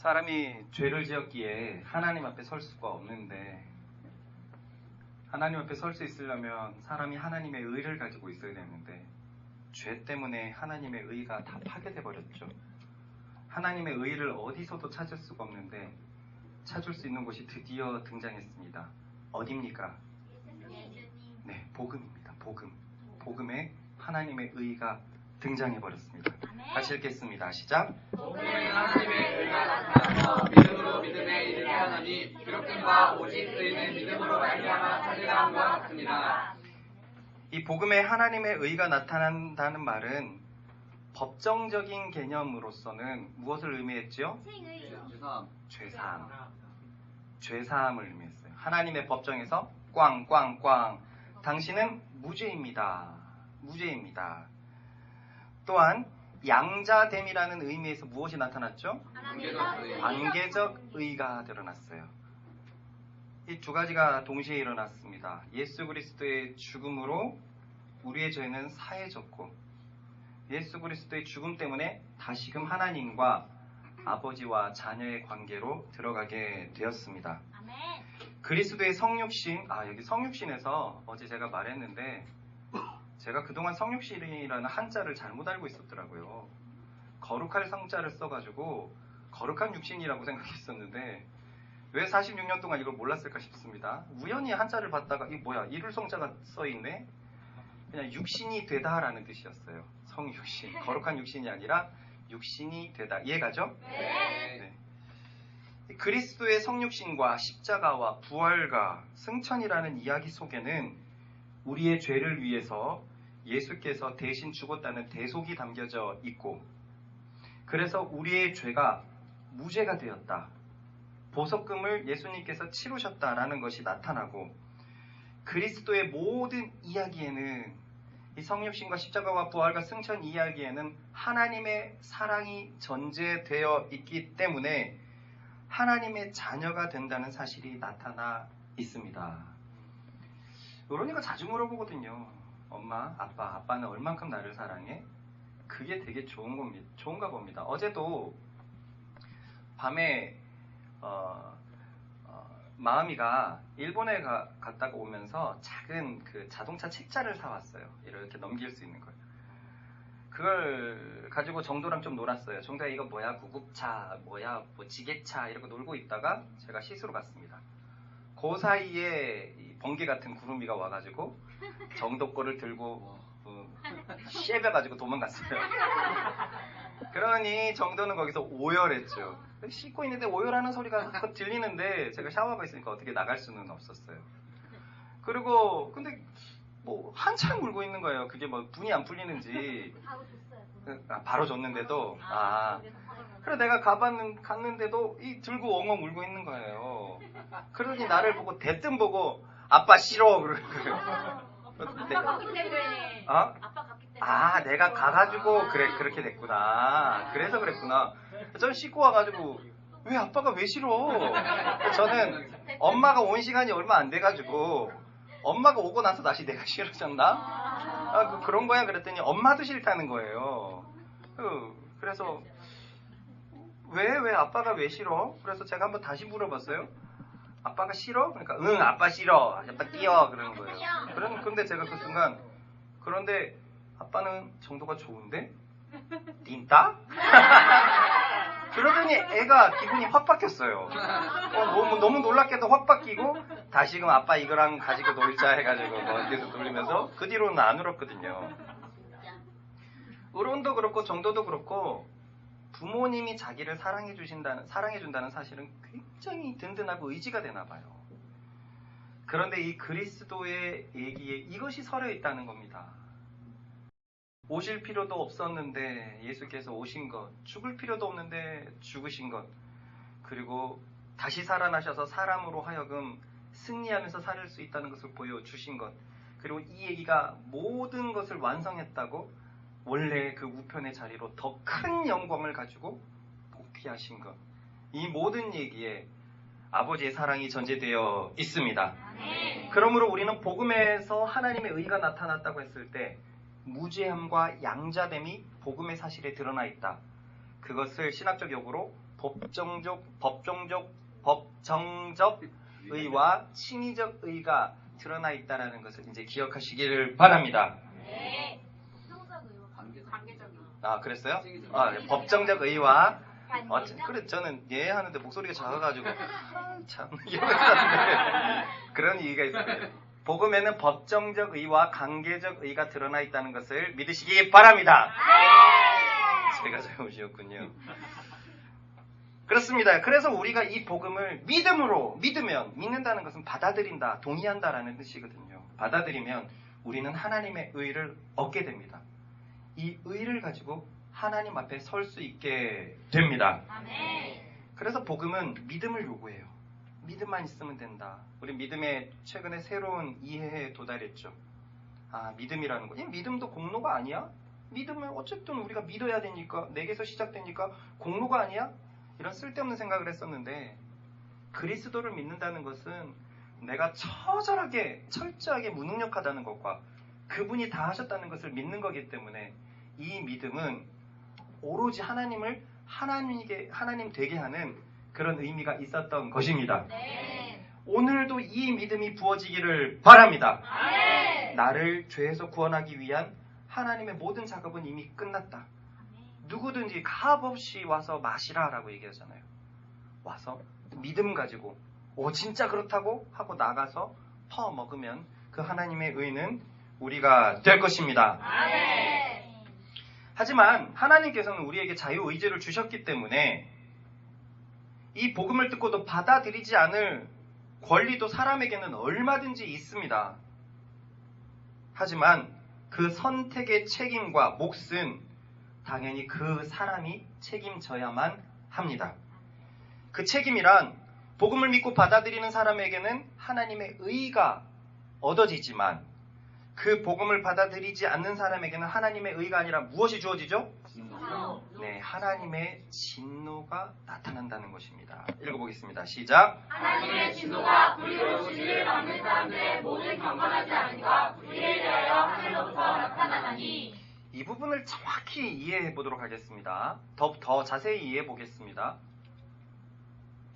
사람이 죄를 지었기에 하나님 앞에 설 수가 없는데, 하나님 앞에 설 수 있으려면 사람이 하나님의 의를 가지고 있어야 되는데, 죄 때문에 하나님의 의가 다 파괴돼 버렸죠. 하나님의 의를 어디서도 찾을 수가 없는데 찾을 수 있는 곳이 드디어 등장했습니다. 어디입니까? 네, 복음입니다. 복음에 하나님의 의가 등장해 버렸습니다. 다시 읽겠습니다. 시작. 복음에 하나님의 의가 나타나서 믿음으로 믿음에 이르게 하나니 기록된 바 오직 의는 믿음으로 말미암아 찾으라함과 같습니다. 이 복음에 하나님의 의가 나타난다는 말은 법정적인 개념으로서는 무엇을 의미했죠? 죄사함을 의미했어요. 하나님의 법정에서 꽝꽝꽝 당신은 무죄입니다. 또한 양자됨이라는 의미에서 무엇이 나타났죠? 관계적 의가 드러났어요. 이 두 가지가 동시에 일어났습니다. 예수 그리스도의 죽음으로 우리의 죄는 사해졌고, 예수 그리스도의 죽음 때문에 다시금 하나님과 아버지와 자녀의 관계로 들어가게 되었습니다. 그리스도의 성육신, 여기 성육신에서 어제 제가 말했는데, 제가 그동안 성육신이라는 한자를 잘못 알고 있었더라고요. 거룩할 성자를 써가지고 거룩한 육신이라고 생각했었는데 왜 46년 동안 이걸 몰랐을까 싶습니다. 우연히 한자를 봤다가 이 뭐야, 이룰성자가 써있네? 그냥 육신이 되다라는 뜻이었어요. 성육신, 거룩한 육신이 아니라 육신이 되다. 이해가죠? 네. 그리스도의 성육신과 십자가와 부활과 승천이라는 이야기 속에는 우리의 죄를 위해서 예수께서 대신 죽었다는 대속이 담겨져 있고, 그래서 우리의 죄가 무죄가 되었다, 보석금을 예수님께서 치르셨다라는 것이 나타나고, 그리스도의 모든 이야기에는, 이 성육신과 십자가와 부활과 승천 이야기에는 하나님의 사랑이 전제되어 있기 때문에 하나님의 자녀가 된다는 사실이 나타나 있습니다. 그러니까 자주 물어보거든요. 엄마, 아빠는 얼만큼 나를 사랑해? 그게 되게 좋은가 봅니다. 어제도 밤에 마음이가 일본에 갔다가 오면서 작은 그 자동차 책자를 사왔어요. 이렇게 넘길 수 있는 걸. 그걸 가지고 정도랑 좀 놀았어요. 정도야 이거 뭐야, 구급차, 뭐야, 뭐 지게차 이러고 놀고 있다가 제가 씻으러 갔습니다. 그 사이에 이 번개 같은 구름이가 와가지고 정도 거를 들고 쉐벼가지고 도망갔어요. 그러니 정도는 거기서 오열했죠. 씻고 있는데 오열하는 소리가 들리는데 제가 샤워가 있으니까 어떻게 나갈 수는 없었어요. 그리고 근데 뭐 한참 울고 있는 거예요. 그게 뭐 분이 안 풀리는지. 바로 줬는데도 그래 내가 갔는데도 이 들고 엉엉 울고 있는 거예요. 그러니 나를 보고 대뜸 보고 아빠 싫어 그러는 거예요. 아빠 갔기 때문에. 아빠 갔기 때문에. 내가 가가지고 그렇게 됐구나. 그래서 그랬구나. 전 씻고 와가지고 왜 아빠가 왜 싫어? 저는 엄마가 온 시간이 얼마 안 돼가지고 엄마가 오고 나서 다시 내가 싫어졌나? 그런 거야 그랬더니 엄마도 싫다는 거예요. 그래서 왜 아빠가 왜 싫어? 그래서 제가 한번 다시 물어봤어요. 아빠가 싫어? 그러니까 응 아빠 싫어. 아빠 뛰어 그러는 거예요. 그런데 제가 그 순간 그런데 아빠는 정도가 좋은데? 닌따? 그러더니 애가 기분이 확 바뀌었어요. 너무 놀랍게도 확 바뀌고 다시금 아빠 이거랑 가지고 놀자 해가지고 계속 놀리면서 그 뒤로는 안 울었거든요. 의론도 그렇고 정도도 그렇고 부모님이 자기를 사랑해준다는 사실은 굉장히 든든하고 의지가 되나 봐요. 그런데 이 그리스도의 얘기에 이것이 서려 있다는 겁니다. 오실 필요도 없었는데 예수께서 오신 것, 죽을 필요도 없는데 죽으신 것, 그리고 다시 살아나셔서 사람으로 하여금 승리하면서 살 수 있다는 것을 보여주신 것, 그리고 이 얘기가 모든 것을 완성했다고 원래 그 우편의 자리로 더 큰 영광을 가지고 복귀하신 것, 이 모든 얘기에 아버지의 사랑이 전제되어 있습니다. 그러므로 우리는 복음에서 하나님의 의가 나타났다고 했을 때 무죄함과 양자됨이 복음의 사실에 드러나 있다. 그것을 신학적 용어로 법정적 의와 칭의적 의가 드러나 있다라는 것을 이제 기억하시기를 바랍니다. 네. 관계적이요. 아, 그랬어요? 네, 법정적 의와 그래 저는 예 하는데 목소리가 작아가지고 참 이러고 있었는데 그런 이유가 있어요. 복음에는 법정적 의와 관계적 의가 드러나 있다는 것을 믿으시기 바랍니다. 제가 잘못이었군요. 그렇습니다. 그래서 우리가 이 복음을 믿는다는 것은 받아들인다, 동의한다라는 뜻이거든요. 받아들이면 우리는 하나님의 의를 얻게 됩니다. 이 의를 가지고 하나님 앞에 설 수 있게 됩니다. 그래서 복음은 믿음을 요구해요. 믿음만 있으면 된다. 우리 믿음의 최근에 새로운 이해에 도달했죠. 아, 믿음이라는 거. 이 믿음도 공로가 아니야? 믿음은 어쨌든 우리가 믿어야 되니까, 내게서 시작되니까 공로가 아니야? 이런 쓸데없는 생각을 했었는데, 그리스도를 믿는다는 것은 내가 철저하게 무능력하다는 것과 그분이 다 하셨다는 것을 믿는 거기 때문에 이 믿음은 오로지 하나님 되게 하는 그런 의미가 있었던 것입니다. 오늘도 이 믿음이 부어지기를 바랍니다. 나를 죄에서 구원하기 위한 하나님의 모든 작업은 이미 끝났다. 누구든지 가압 없이 와서 마시라라고 얘기하잖아요. 와서 믿음 가지고 진짜 그렇다고 하고 나가서 퍼먹으면 그 하나님의 의는 우리가 될 것입니다. 하지만 하나님께서는 우리에게 자유의지를 주셨기 때문에 이 복음을 듣고도 받아들이지 않을 권리도 사람에게는 얼마든지 있습니다. 하지만 그 선택의 책임과 몫은 당연히 그 사람이 책임져야만 합니다. 그 책임이란 복음을 믿고 받아들이는 사람에게는 하나님의 의가 얻어지지만 그 복음을 받아들이지 않는 사람에게는 하나님의 의가 아니라 무엇이 주어지죠? 네, 하나님의 진노가 나타난다는 것입니다. 읽어보겠습니다. 시작. 하나님의 진노가 불의로우시를 막는 사람들의 모든 경건하지 않음과 불의에 대하여 하늘로부터 나타나나니. 이 부분을 정확히 이해해 보도록 하겠습니다. 더 자세히 이해해 보겠습니다.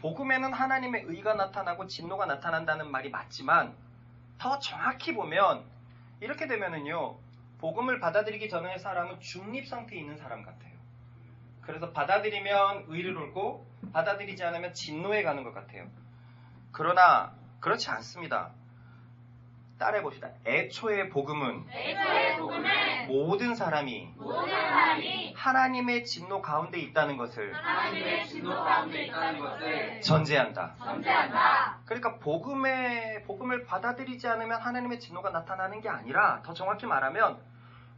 복음에는 하나님의 의가 나타나고 진노가 나타난다는 말이 맞지만 더 정확히 보면 이렇게 되면은요, 복음을 받아들이기 전에 사람은 중립 상태에 있는 사람 같아요. 그래서 받아들이면 의를 얻고 받아들이지 않으면 진노에 가는 것 같아요. 그러나 그렇지 않습니다. 따라해 봅시다. 애초에 복음은 모든 사람이 하나님의 진노 가운데 있다는 것을 전제한다. 그러니까 복음을 받아들이지 않으면 하나님의 진노가 나타나는 게 아니라 더 정확히 말하면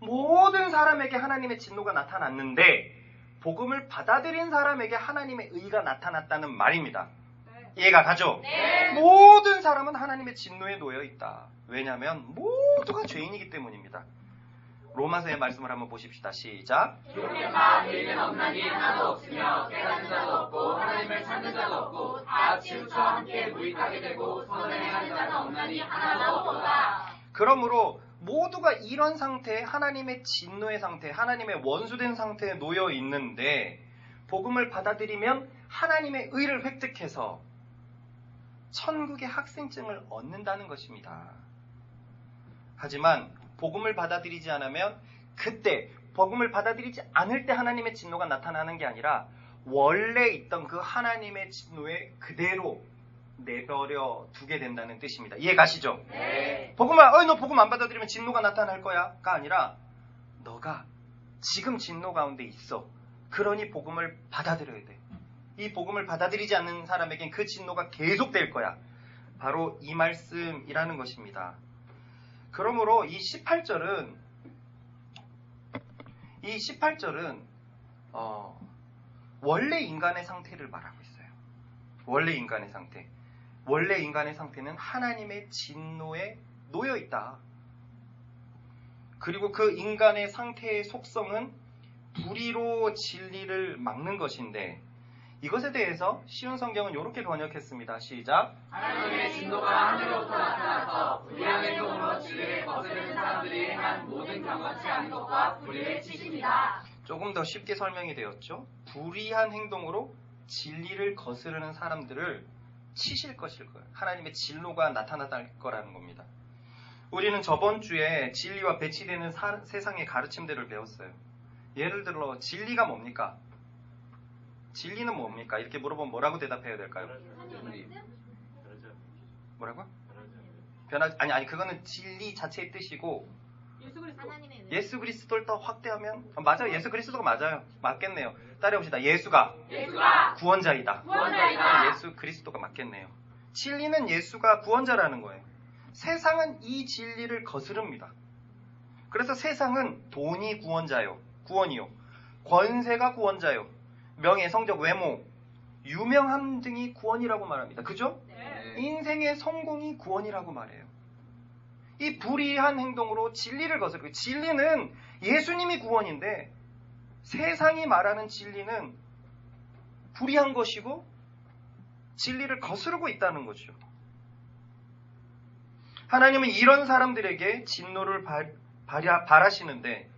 모든 사람에게 하나님의 진노가 나타났는데 복음을 받아들인 사람에게 하나님의 의가 나타났다는 말입니다. 이해가 가죠? 모든 사람은 하나님의 진노에 놓여 있다. 왜냐하면 모두가 죄인이기 때문입니다. 로마서의 말씀을 한번 보십시다. 시작. 기록된 의인은 없나니 하나도 없으며 깨닫는 자도 없고 하나님을 찾는 자도 없고 다 치우쳐 함께 무익하게 되고 선을 행하는 자는 없나니 하나도 없도다. 그러므로 모두가 이런 상태, 하나님의 진노의 상태, 하나님의 원수된 상태에 놓여 있는데 복음을 받아들이면 하나님의 의를 획득해서 천국의 학생증을 얻는다는 것입니다. 하지만 복음을 받아들이지 않으면 그때 복음을 받아들이지 않을 때 하나님의 진노가 나타나는 게 아니라 원래 있던 그 하나님의 진노에 그대로 내버려 두게 된다는 뜻입니다. 이해 가시죠? 네. 너 복음 안 받아들이면 진노가 나타날 거야가 아니라 너가 지금 진노 가운데 있어. 그러니 복음을 받아들여야 돼. 이 복음을 받아들이지 않는 사람에겐 그 진노가 계속될 거야. 바로 이 말씀이라는 것입니다. 그러므로 이 18절은 원래 인간의 상태를 말하고 있어요. 원래 인간의 상태. 원래 인간의 상태는 하나님의 진노에 놓여 있다. 그리고 그 인간의 상태의 속성은 불의로 진리를 막는 것인데 이것에 대해서 쉬운 성경은 이렇게 번역했습니다. 시작. 하나님의 진노가 하늘로부터 나타나서 불의한 행동으로 진리를 거스르는 사람들이 행한 모든 경건치 않은 것과 불의를 치십니다. 조금 더 쉽게 설명이 되었죠. 불의한 행동으로 진리를 거스르는 사람들을 치실 것일 거예요. 하나님의 진노가 나타날 거라는 겁니다. 우리는 저번 주에 진리와 배치되는 세상의 가르침들을 배웠어요. 예를 들어 진리가 뭡니까? 진리는 뭡니까? 이렇게 물어보면 뭐라고 대답해야 될까요? 뭐라고? 아니 그거는 진리 자체의 뜻이고 예수 그리스도를 더 확대하면 맞아요. 예수 그리스도가 맞아요. 맞겠네요. 따라해봅시다. 예수가 구원자이다. 예수 그리스도가 맞겠네요. 진리는 예수가 구원자라는 거예요. 세상은 이 진리를 거스릅니다. 그래서 세상은 돈이 구원이요. 권세가 구원자요. 명예, 성적, 외모, 유명함 등이 구원이라고 말합니다. 그죠? 네. 인생의 성공이 구원이라고 말해요. 이 불의한 행동으로 진리를 거스르고, 진리는 예수님이 구원인데 세상이 말하는 진리는 불의한 것이고 진리를 거스르고 있다는 거죠. 하나님은 이런 사람들에게 진노를 바라시는데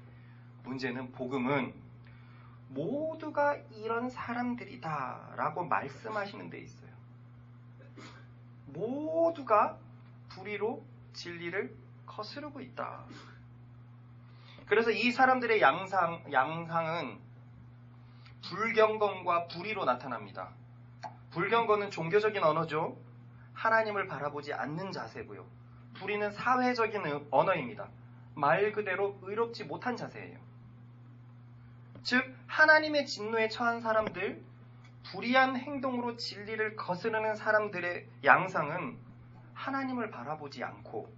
문제는 복음은 모두가 이런 사람들이다 라고 말씀하시는 데 있어요. 모두가 불의로 진리를 거스르고 있다. 그래서 이 사람들의 양상은 불경건과 불의로 나타납니다. 불경건은 종교적인 언어죠. 하나님을 바라보지 않는 자세고요. 불의는 사회적인 언어입니다. 말 그대로 의롭지 못한 자세예요. 즉 하나님의 진노에 처한 사람들, 불의한 행동으로 진리를 거스르는 사람들의 양상은 하나님을 바라보지 않고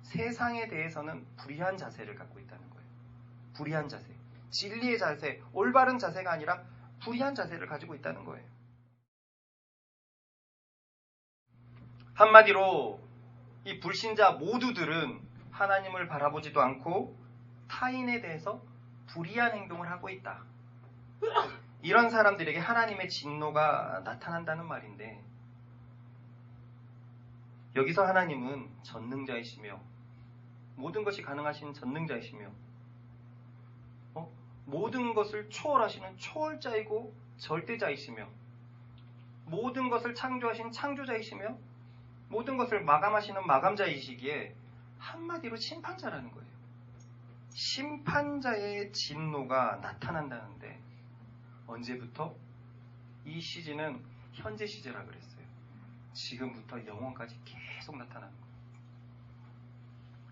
세상에 대해서는 불의한 자세를 갖고 있다는 거예요. 불의한 자세, 진리의 자세, 올바른 자세가 아니라 불의한 자세를 가지고 있다는 거예요. 한마디로 이 불신자 모두들은 하나님을 바라보지도 않고 타인에 대해서 불의한 행동을 하고 있다. 이런 사람들에게 하나님의 진노가 나타난다는 말인데, 여기서 하나님은 전능자이시며 모든 것이 가능하신 전능자이시며 모든 것을 초월하시는 초월자이고 절대자이시며 모든 것을 창조하신 창조자이시며 모든 것을 마감하시는 마감자이시기에 한마디로 심판자라는 거예요. 심판자의 진노가 나타난다는데 언제부터? 이 시즌은 현재 시제라 그랬어요. 지금부터 영원까지 계속 나타나는 거예요.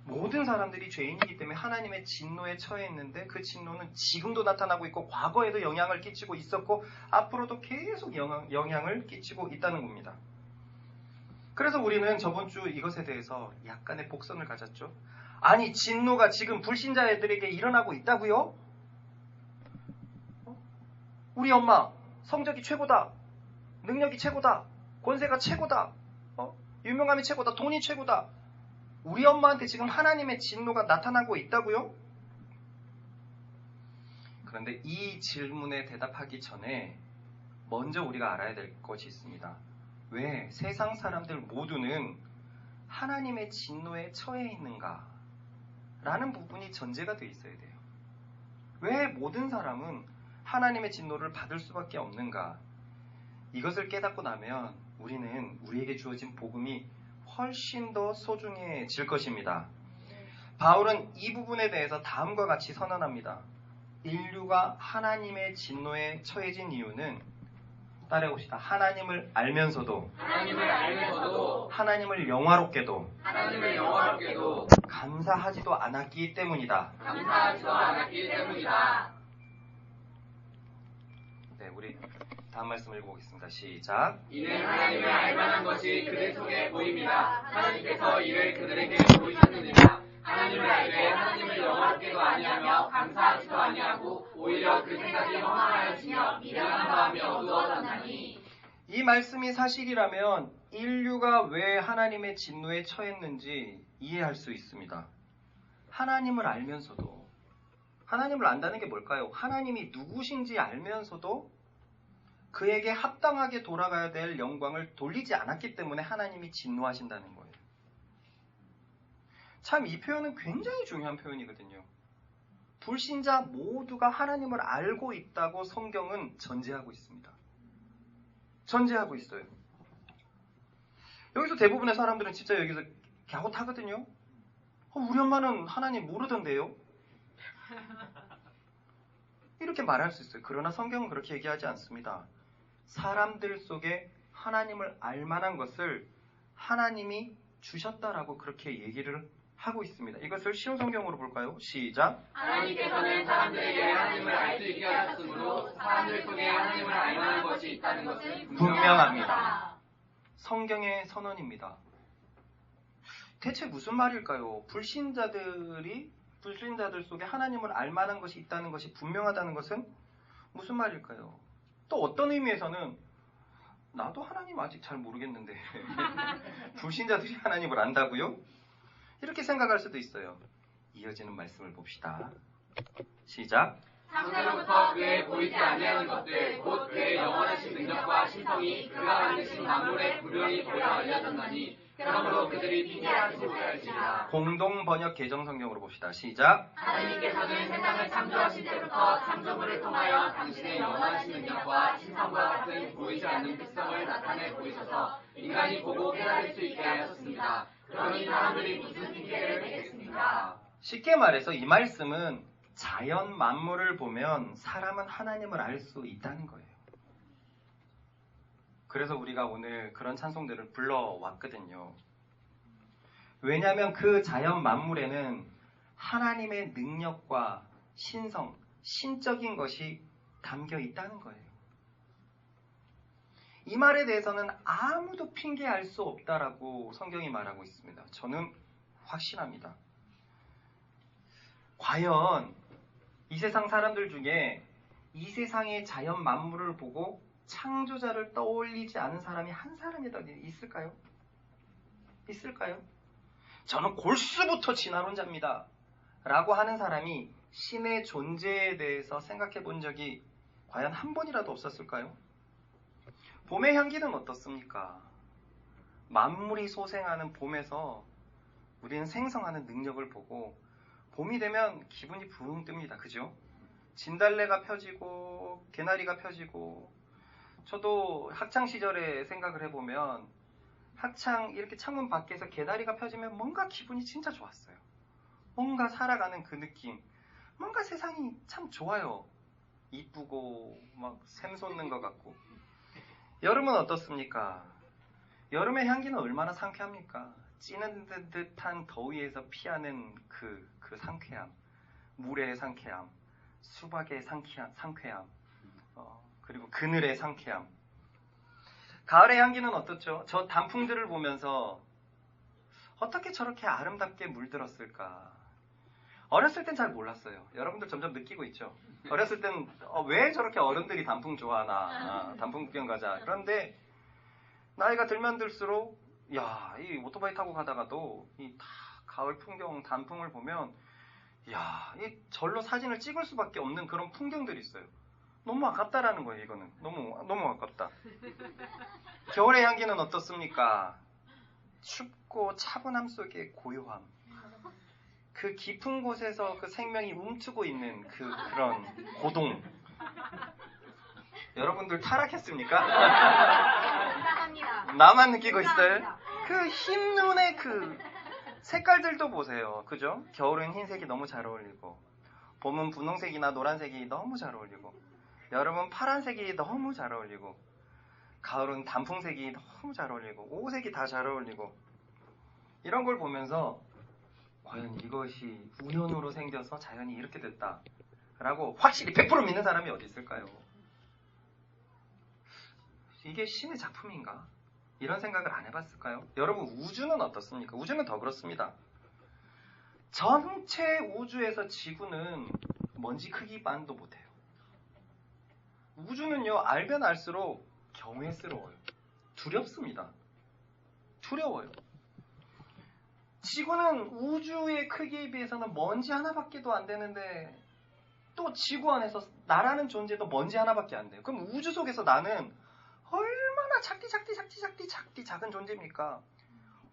모든 사람들이 죄인이기 때문에 하나님의 진노에 처해 있는데 그 진노는 지금도 나타나고 있고 과거에도 영향을 끼치고 있었고 앞으로도 계속 영향을 끼치고 있다는 겁니다. 그래서 우리는 저번 주 이것에 대해서 약간의 복선을 가졌죠. 아니 진노가 지금 불신자애들에게 일어나고 있다고요? 우리 엄마 성적이 최고다, 능력이 최고다, 권세가 최고다, 유명함이 최고다, 돈이 최고다. 우리 엄마한테 지금 하나님의 진노가 나타나고 있다고요? 그런데 이 질문에 대답하기 전에 먼저 우리가 알아야 될 것이 있습니다. 왜 세상 사람들 모두는 하나님의 진노에 처해 있는가? 라는 부분이 전제가 되어 있어야 돼요. 왜 모든 사람은 하나님의 진노를 받을 수밖에 없는가? 이것을 깨닫고 나면 우리는 우리에게 주어진 복음이 훨씬 더 소중해질 것입니다. 바울은 이 부분에 대해서 다음과 같이 선언합니다. 인류가 하나님의 진노에 처해진 이유는, 따라해봅시다. 하나님을 알면서도 하나님을 영화롭게도 감사하지도 않았기 때문이다. 네, 우리 다음 말씀 읽어보겠습니다. 시작. 이는 하나님을 알만한 것이 그들 속에 보입니다. 하나님께서 이를 그들에게 보이셨느니라. 하나님을 알되 하나님을 영화롭게도 아니하며 감사하지도 아니하고 오히려 그 생각이 허망하여지며 미련한 마음이 어두워졌나니. 이 말씀이 사실이라면 인류가 왜 하나님의 진노에 처했는지 이해할 수 있습니다. 하나님을 알면서도, 하나님을 안다는 게 뭘까요? 하나님이 누구신지 알면서도 그에게 합당하게 돌아가야 될 영광을 돌리지 않았기 때문에 하나님이 진노하신다는 거예요. 참 이 표현은 굉장히 중요한 표현이거든요. 불신자 모두가 하나님을 알고 있다고 성경은 전제하고 있습니다. 전제하고 있어요. 여기서 대부분의 사람들은 진짜 여기서 갸웃하거든요. 우리 엄마는 하나님 모르던데요? 이렇게 말할 수 있어요. 그러나 성경은 그렇게 얘기하지 않습니다. 사람들 속에 하나님을 알 만한 것을 하나님이 주셨다라고 그렇게 얘기를 하고 있습니다. 이것을 쉬운 성경으로 볼까요? 시작. 하나님께서는 사람들에게 하나님을 알 수 있게 하셨으므로 사람들 속에 하나님을 알 만한 것이 있다는 것은 분명합니다. 성경의 선언입니다. 대체 무슨 말일까요? 불신자들 속에 하나님을 알 만한 것이 있다는 것이 분명하다는 것은 무슨 말일까요? 또 어떤 의미에서는 나도 하나님 아직 잘 모르겠는데 불신자들이 하나님을 안다고요? 이렇게 생각할 수도 있어요. 이어지는 말씀을 봅시다. 시작. 창세로부터 그의 보이지 아니하는 것들 곧 그의 영원하신 능력과 신성이 그가 만드신 만물의 불변이 보여 알려졌나니 그러므로 그들이 핑계하지 못할지라. 공동 번역 개정 성경으로 봅시다. 시작. 하나님께서는 세상을 창조하실 때부터 창조물을 통하여 당신의 영원하신 능력과 신성과 같은 보이지 않는 특성을 나타내 보이셔서 인간이 보고 깨달을 수 있게 하셨습니다. 그러니 사람들이 무슨 핑계를 대겠습니까? 쉽게 말해서 이 말씀은 자연 만물을 보면 사람은 하나님을 알 수 있다는 거예요. 그래서 우리가 오늘 그런 찬송들을 불러왔거든요. 왜냐하면 그 자연 만물에는 하나님의 능력과 신성, 신적인 것이 담겨 있다는 거예요. 이 말에 대해서는 아무도 핑계할 수 없다라고 성경이 말하고 있습니다. 저는 확신합니다. 과연 이 세상 사람들 중에 이 세상의 자연 만물을 보고 창조자를 떠올리지 않은 사람이 한 사람이라도 있을까요? 있을까요? 저는 골수부터 진화론자입니다. 라고 하는 사람이 신의 존재에 대해서 생각해 본 적이 과연 한 번이라도 없었을까요? 봄의 향기는 어떻습니까? 만물이 소생하는 봄에서 우리는 생성하는 능력을 보고 봄이 되면 기분이 붕 뜹니다. 그죠? 진달래가 펴지고 개나리가 펴지고 저도 학창시절에 생각을 해보면 학창 이렇게 창문 밖에서 개나리가 펴지면 뭔가 기분이 진짜 좋았어요. 뭔가 살아가는 그 느낌, 뭔가 세상이 참 좋아요. 이쁘고 막 샘솟는 것 같고. 여름은 어떻습니까? 여름의 향기는 얼마나 상쾌합니까? 찌는 듯한 더위에서 피하는 그 상쾌함, 물의 상쾌함, 수박의 상쾌함, 그리고 그늘의 상쾌함. 가을의 향기는 어떻죠? 저 단풍들을 보면서 어떻게 저렇게 아름답게 물들었을까? 어렸을 땐 잘 몰랐어요. 여러분들 점점 느끼고 있죠? 어렸을 땐 왜 저렇게 어른들이 단풍 좋아하나? 단풍 구경 가자. 그런데 나이가 들면 들수록 이 오토바이 타고 가다가도 이 가을 풍경, 단풍을 보면 이 절로 사진을 찍을 수밖에 없는 그런 풍경들이 있어요. 너무 아깝다라는 거예요. 이거는 너무 아깝다. 겨울의 향기는 어떻습니까? 춥고 차분함 속의 고요함, 그 깊은 곳에서 그 생명이 움트고 있는 그런 고동. 여러분들 타락했습니까? 나만 느끼고 있어요? 그 흰 눈의 그 색깔들도 보세요. 그죠? 겨울은 흰색이 너무 잘 어울리고, 봄은 분홍색이나 노란색이 너무 잘 어울리고, 여름은 파란색이 너무 잘 어울리고, 가을은 단풍색이 너무 잘 어울리고, 오색이 다 잘 어울리고, 이런 걸 보면서 과연 이것이 우연으로 생겨서 자연이 이렇게 됐다 라고 확실히 100% 믿는 사람이 어디 있을까요? 이게 신의 작품인가? 이런 생각을 안 해봤을까요? 여러분, 우주는 어떻습니까? 우주는 더 그렇습니다. 전체 우주에서 지구는 먼지 크기만도 못해요. 우주는요, 알면 알수록 경외스러워요. 두렵습니다. 두려워요. 지구는 우주의 크기에 비해서는 먼지 하나밖에도 안 되는데 또 지구 안에서 나라는 존재도 먼지 하나밖에 안 돼요. 그럼 우주 속에서 나는 얼마나 작은 존재입니까?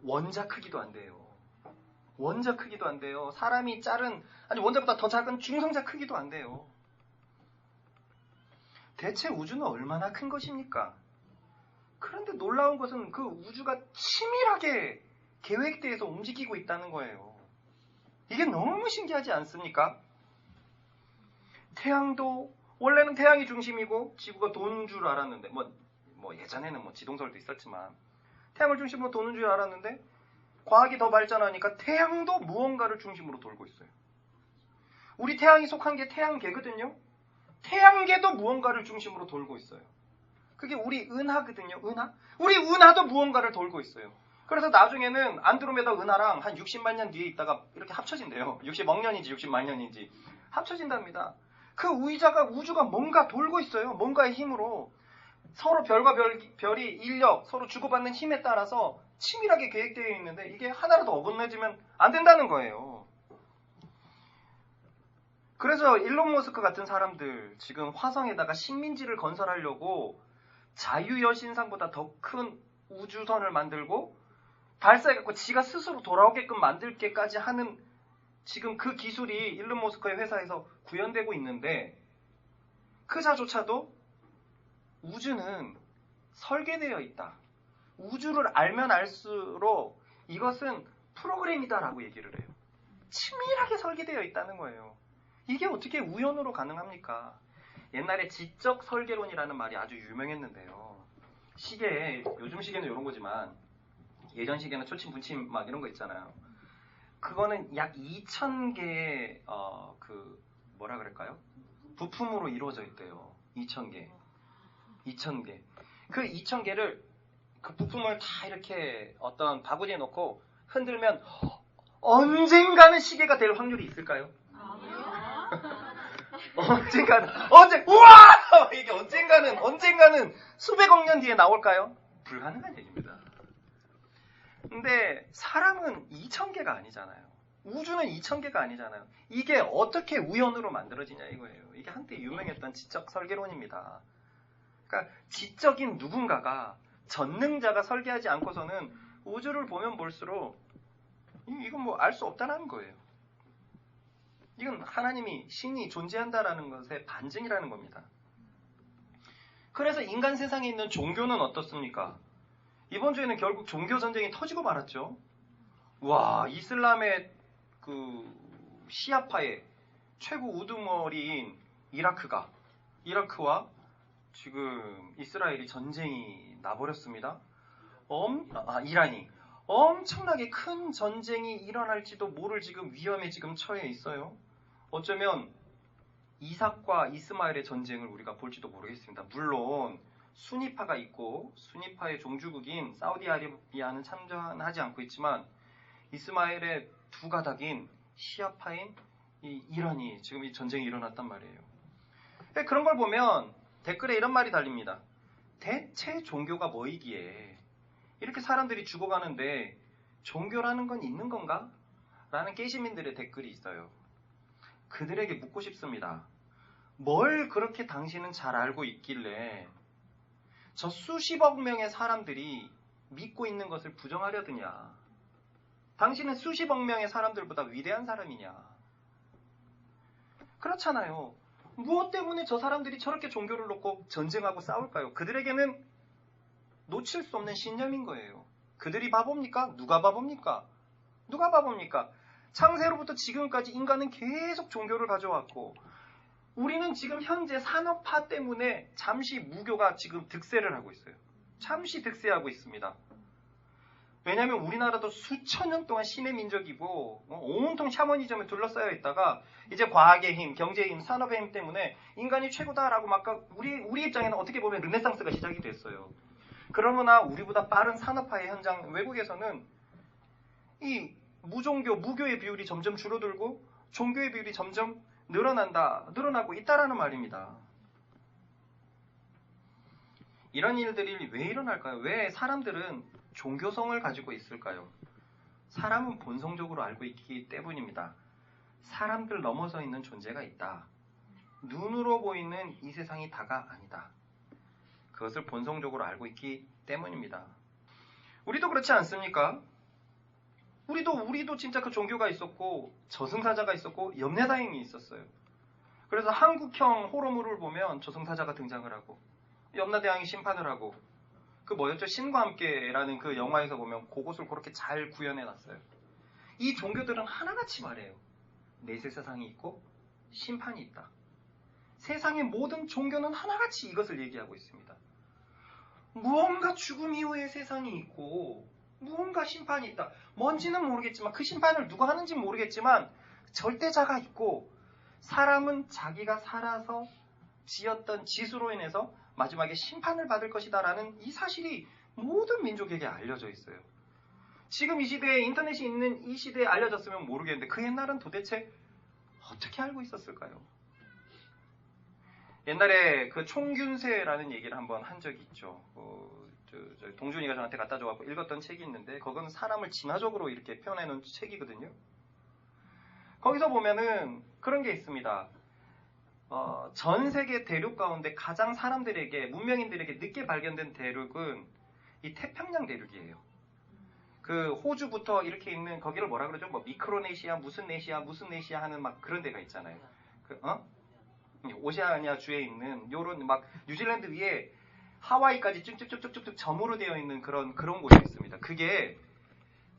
원자 크기도 안 돼요. 원자 크기도 안 돼요. 사람이 원자보다 더 작은 중성자 크기도 안 돼요. 대체 우주는 얼마나 큰 것입니까? 그런데 놀라운 것은 그 우주가 치밀하게 계획대에서 움직이고 있다는 거예요. 이게 너무 신기하지 않습니까? 태양도 원래는 태양이 중심이고 지구가 도는 줄 알았는데 뭐 예전에는 뭐 지동설도 있었지만 태양을 중심으로 도는 줄 알았는데 과학이 더 발전하니까 태양도 무언가를 중심으로 돌고 있어요. 우리 태양이 속한 게 태양계거든요. 태양계도 무언가를 중심으로 돌고 있어요. 그게 우리 은하거든요. 은하? 우리 은하도 무언가를 돌고 있어요. 그래서 나중에는 안드로메다 은하랑 한 60만 년 뒤에 있다가 이렇게 합쳐진대요. 60억 년인지 60만 년인지 합쳐진답니다. 그 우주가 뭔가 돌고 있어요. 뭔가의 힘으로. 서로 별과 별이 인력, 서로 주고받는 힘에 따라서 치밀하게 계획되어 있는데 이게 하나라도 어긋나지면 안 된다는 거예요. 그래서 일론 머스크 같은 사람들 지금 화성에다가 식민지를 건설하려고 자유여신상보다 더 큰 우주선을 만들고 발사해갖고 지가 스스로 돌아오게끔 만들게까지 하는 지금 그 기술이 일론 머스크의 회사에서 구현되고 있는데 그자조차도 우주는 설계되어 있다. 우주를 알면 알수록 이것은 프로그램이다라고 얘기를 해요. 치밀하게 설계되어 있다는 거예요. 이게 어떻게 우연으로 가능합니까? 옛날에 지적 설계론이라는 말이 아주 유명했는데요. 시계, 요즘 시계는 이런 거지만 예전 시계는 초침, 분침 막 이런 거 있잖아요. 그거는 약 2,000개의 뭐라 그럴까요? 부품으로 이루어져 있대요. 2,000개. 그 2,000개를 그 부품을 다 이렇게 어떤 바구니에 넣고 흔들면 언젠가는 시계가 될 확률이 있을까요? 우와! 이게 언젠가는 수백억 년 뒤에 나올까요? 불가능한 얘기입니다. 근데 사람은 2,000개가 아니잖아요. 우주는 2,000개가 아니잖아요. 이게 어떻게 우연으로 만들어지냐 이거예요. 이게 한때 유명했던 지적 설계론입니다. 그러니까 지적인 누군가가 전능자가 설계하지 않고서는 우주를 보면 볼수록 이건 뭐 알 수 없다는 거예요. 이건 하나님이 신이 존재한다라는 것의 반증이라는 겁니다. 그래서 인간 세상에 있는 종교는 어떻습니까? 이번 주에는 결국 종교 전쟁이 터지고 말았죠. 와, 이슬람의 그 시아파의 최고 우두머리인 이라크와 지금 이스라엘이 전쟁이 나버렸습니다. 이란이 엄청나게 큰 전쟁이 일어날지도 모를 지금 위험에 지금 처해 있어요. 어쩌면 이삭과 이스마엘의 전쟁을 우리가 볼지도 모르겠습니다. 물론 수니파가 있고 수니파의 종주국인 사우디아라비아는 참전하지 않고 있지만 이스마엘의 두 가닥인 시아파인 이 이란이 지금 이 전쟁이 일어났단 말이에요. 그런 걸 보면 댓글에 이런 말이 달립니다. 대체 종교가 뭐이기에 이렇게 사람들이 죽어가는데 종교라는 건 있는 건가? 라는 깨시민들의 댓글이 있어요. 그들에게 묻고 싶습니다. 뭘 그렇게 당신은 잘 알고 있길래 저 수십억 명의 사람들이 믿고 있는 것을 부정하려 드냐? 당신은 수십억 명의 사람들보다 위대한 사람이냐? 그렇잖아요. 무엇 때문에 저 사람들이 저렇게 종교를 놓고 전쟁하고 싸울까요? 그들에게는 놓칠 수 없는 신념인 거예요. 그들이 바보입니까? 누가 바보입니까? 창세로부터 지금까지 인간은 계속 종교를 가져왔고 우리는 지금 현재 산업화 때문에 잠시 무교가 지금 득세를 하고 있어요. 잠시 득세하고 있습니다. 왜냐하면 우리나라도 수천 년 동안 신의 민족이고 온통 샤머니즘에 둘러싸여 있다가 이제 과학의 힘, 경제의 힘, 산업의 힘 때문에 인간이 최고다라고 막 우리 입장에는 어떻게 보면 르네상스가 시작이 됐어요. 그러나 우리보다 빠른 산업화의 현장 외국에서는 이 무교의 비율이 점점 줄어들고 종교의 비율이 점점 늘어나고 있다라는 말입니다. 이런 일들이 왜 일어날까요? 왜 사람들은 종교성을 가지고 있을까요? 사람은 본성적으로 알고 있기 때문입니다. 사람들 넘어서 있는 존재가 있다. 눈으로 보이는 이 세상이 다가 아니다. 그것을 본성적으로 알고 있기 때문입니다. 우리도 그렇지 않습니까? 우리도 진짜 그 종교가 있었고 저승사자가 있었고 염려다행이 있었어요. 그래서 한국형 호러물을 보면 저승사자가 등장을 하고 염라대왕이 심판을 하고 그 뭐였죠? 신과 함께라는 그 영화에서 보면 그것을 그렇게 잘 구현해놨어요. 이 종교들은 하나같이 말해요. 내세 세상이 있고 심판이 있다. 세상의 모든 종교는 하나같이 이것을 얘기하고 있습니다. 무언가 죽음 이후의 세상이 있고 무언가 심판이 있다. 뭔지는 모르겠지만 그 심판을 누가 하는지는 모르겠지만 절대자가 있고 사람은 자기가 살아서 지었던 짓으로 인해서 마지막에 심판을 받을 것이다라는 이 사실이 모든 민족에게 알려져 있어요. 지금 이 시대에 인터넷이 있는 이 시대에 알려졌으면 모르겠는데 그 옛날은 도대체 어떻게 알고 있었을까요? 옛날에 그 총균세라는 얘기를 한번 한 적이 있죠. 동준이가 저한테 갖다 줘갖고 읽었던 책이 있는데 그건 사람을 진화적으로 이렇게 표현해 놓은 책이거든요. 거기서 보면은 그런 게 있습니다. 전 세계 대륙 가운데 가장 사람들에게 문명인들에게 늦게 발견된 대륙은 이 태평양 대륙이에요. 그 호주부터 이렇게 있는 거기를 뭐라 그러죠? 뭐 미크로네시아 무슨 네시아 하는 막 그런 데가 있잖아요. 오세아니아 주에 있는 요런 막 뉴질랜드 위에 하와이까지 쭉쭉쭉쭉쭉 점으로 되어 있는 그런 곳이 있습니다. 그게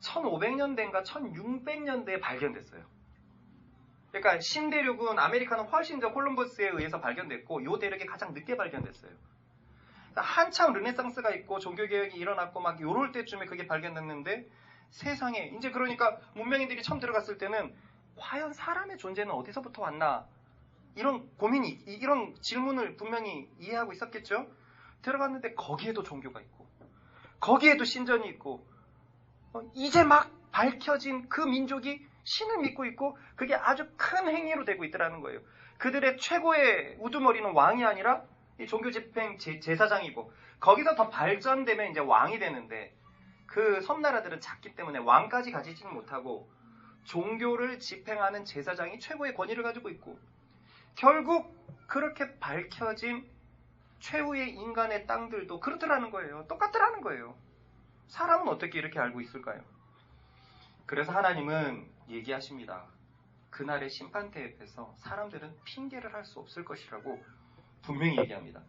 1500년대인가 1600년대에 발견됐어요. 그러니까 신대륙은 아메리카는 훨씬 더 콜럼버스에 의해서 발견됐고 요 대륙이 가장 늦게 발견됐어요. 한참 르네상스가 있고 종교개혁이 일어났고 막 요럴 때쯤에 그게 발견됐는데 세상에 이제 그러니까 문명인들이 처음 들어갔을 때는 과연 사람의 존재는 어디서부터 왔나 이런 고민이 이런 질문을 분명히 이해하고 있었겠죠. 들어갔는데 거기에도 종교가 있고 거기에도 신전이 있고 이제 막 밝혀진 그 민족이 신을 믿고 있고 그게 아주 큰 행위로 되고 있더라는 거예요. 그들의 최고의 우두머리는 왕이 아니라 이 종교 집행 제사장이고 거기서 더 발전되면 이제 왕이 되는데 그 섬나라들은 작기 때문에 왕까지 가지지는 못하고 종교를 집행하는 제사장이 최고의 권위를 가지고 있고 결국 그렇게 밝혀진 최후의 인간의 땅들도 그렇더라는 거예요. 똑같더라는 거예요. 사람은 어떻게 이렇게 알고 있을까요? 그래서 하나님은 얘기하십니다. 그날의 심판대 앞에서 사람들은 핑계를 할 수 없을 것이라고 분명히 얘기합니다.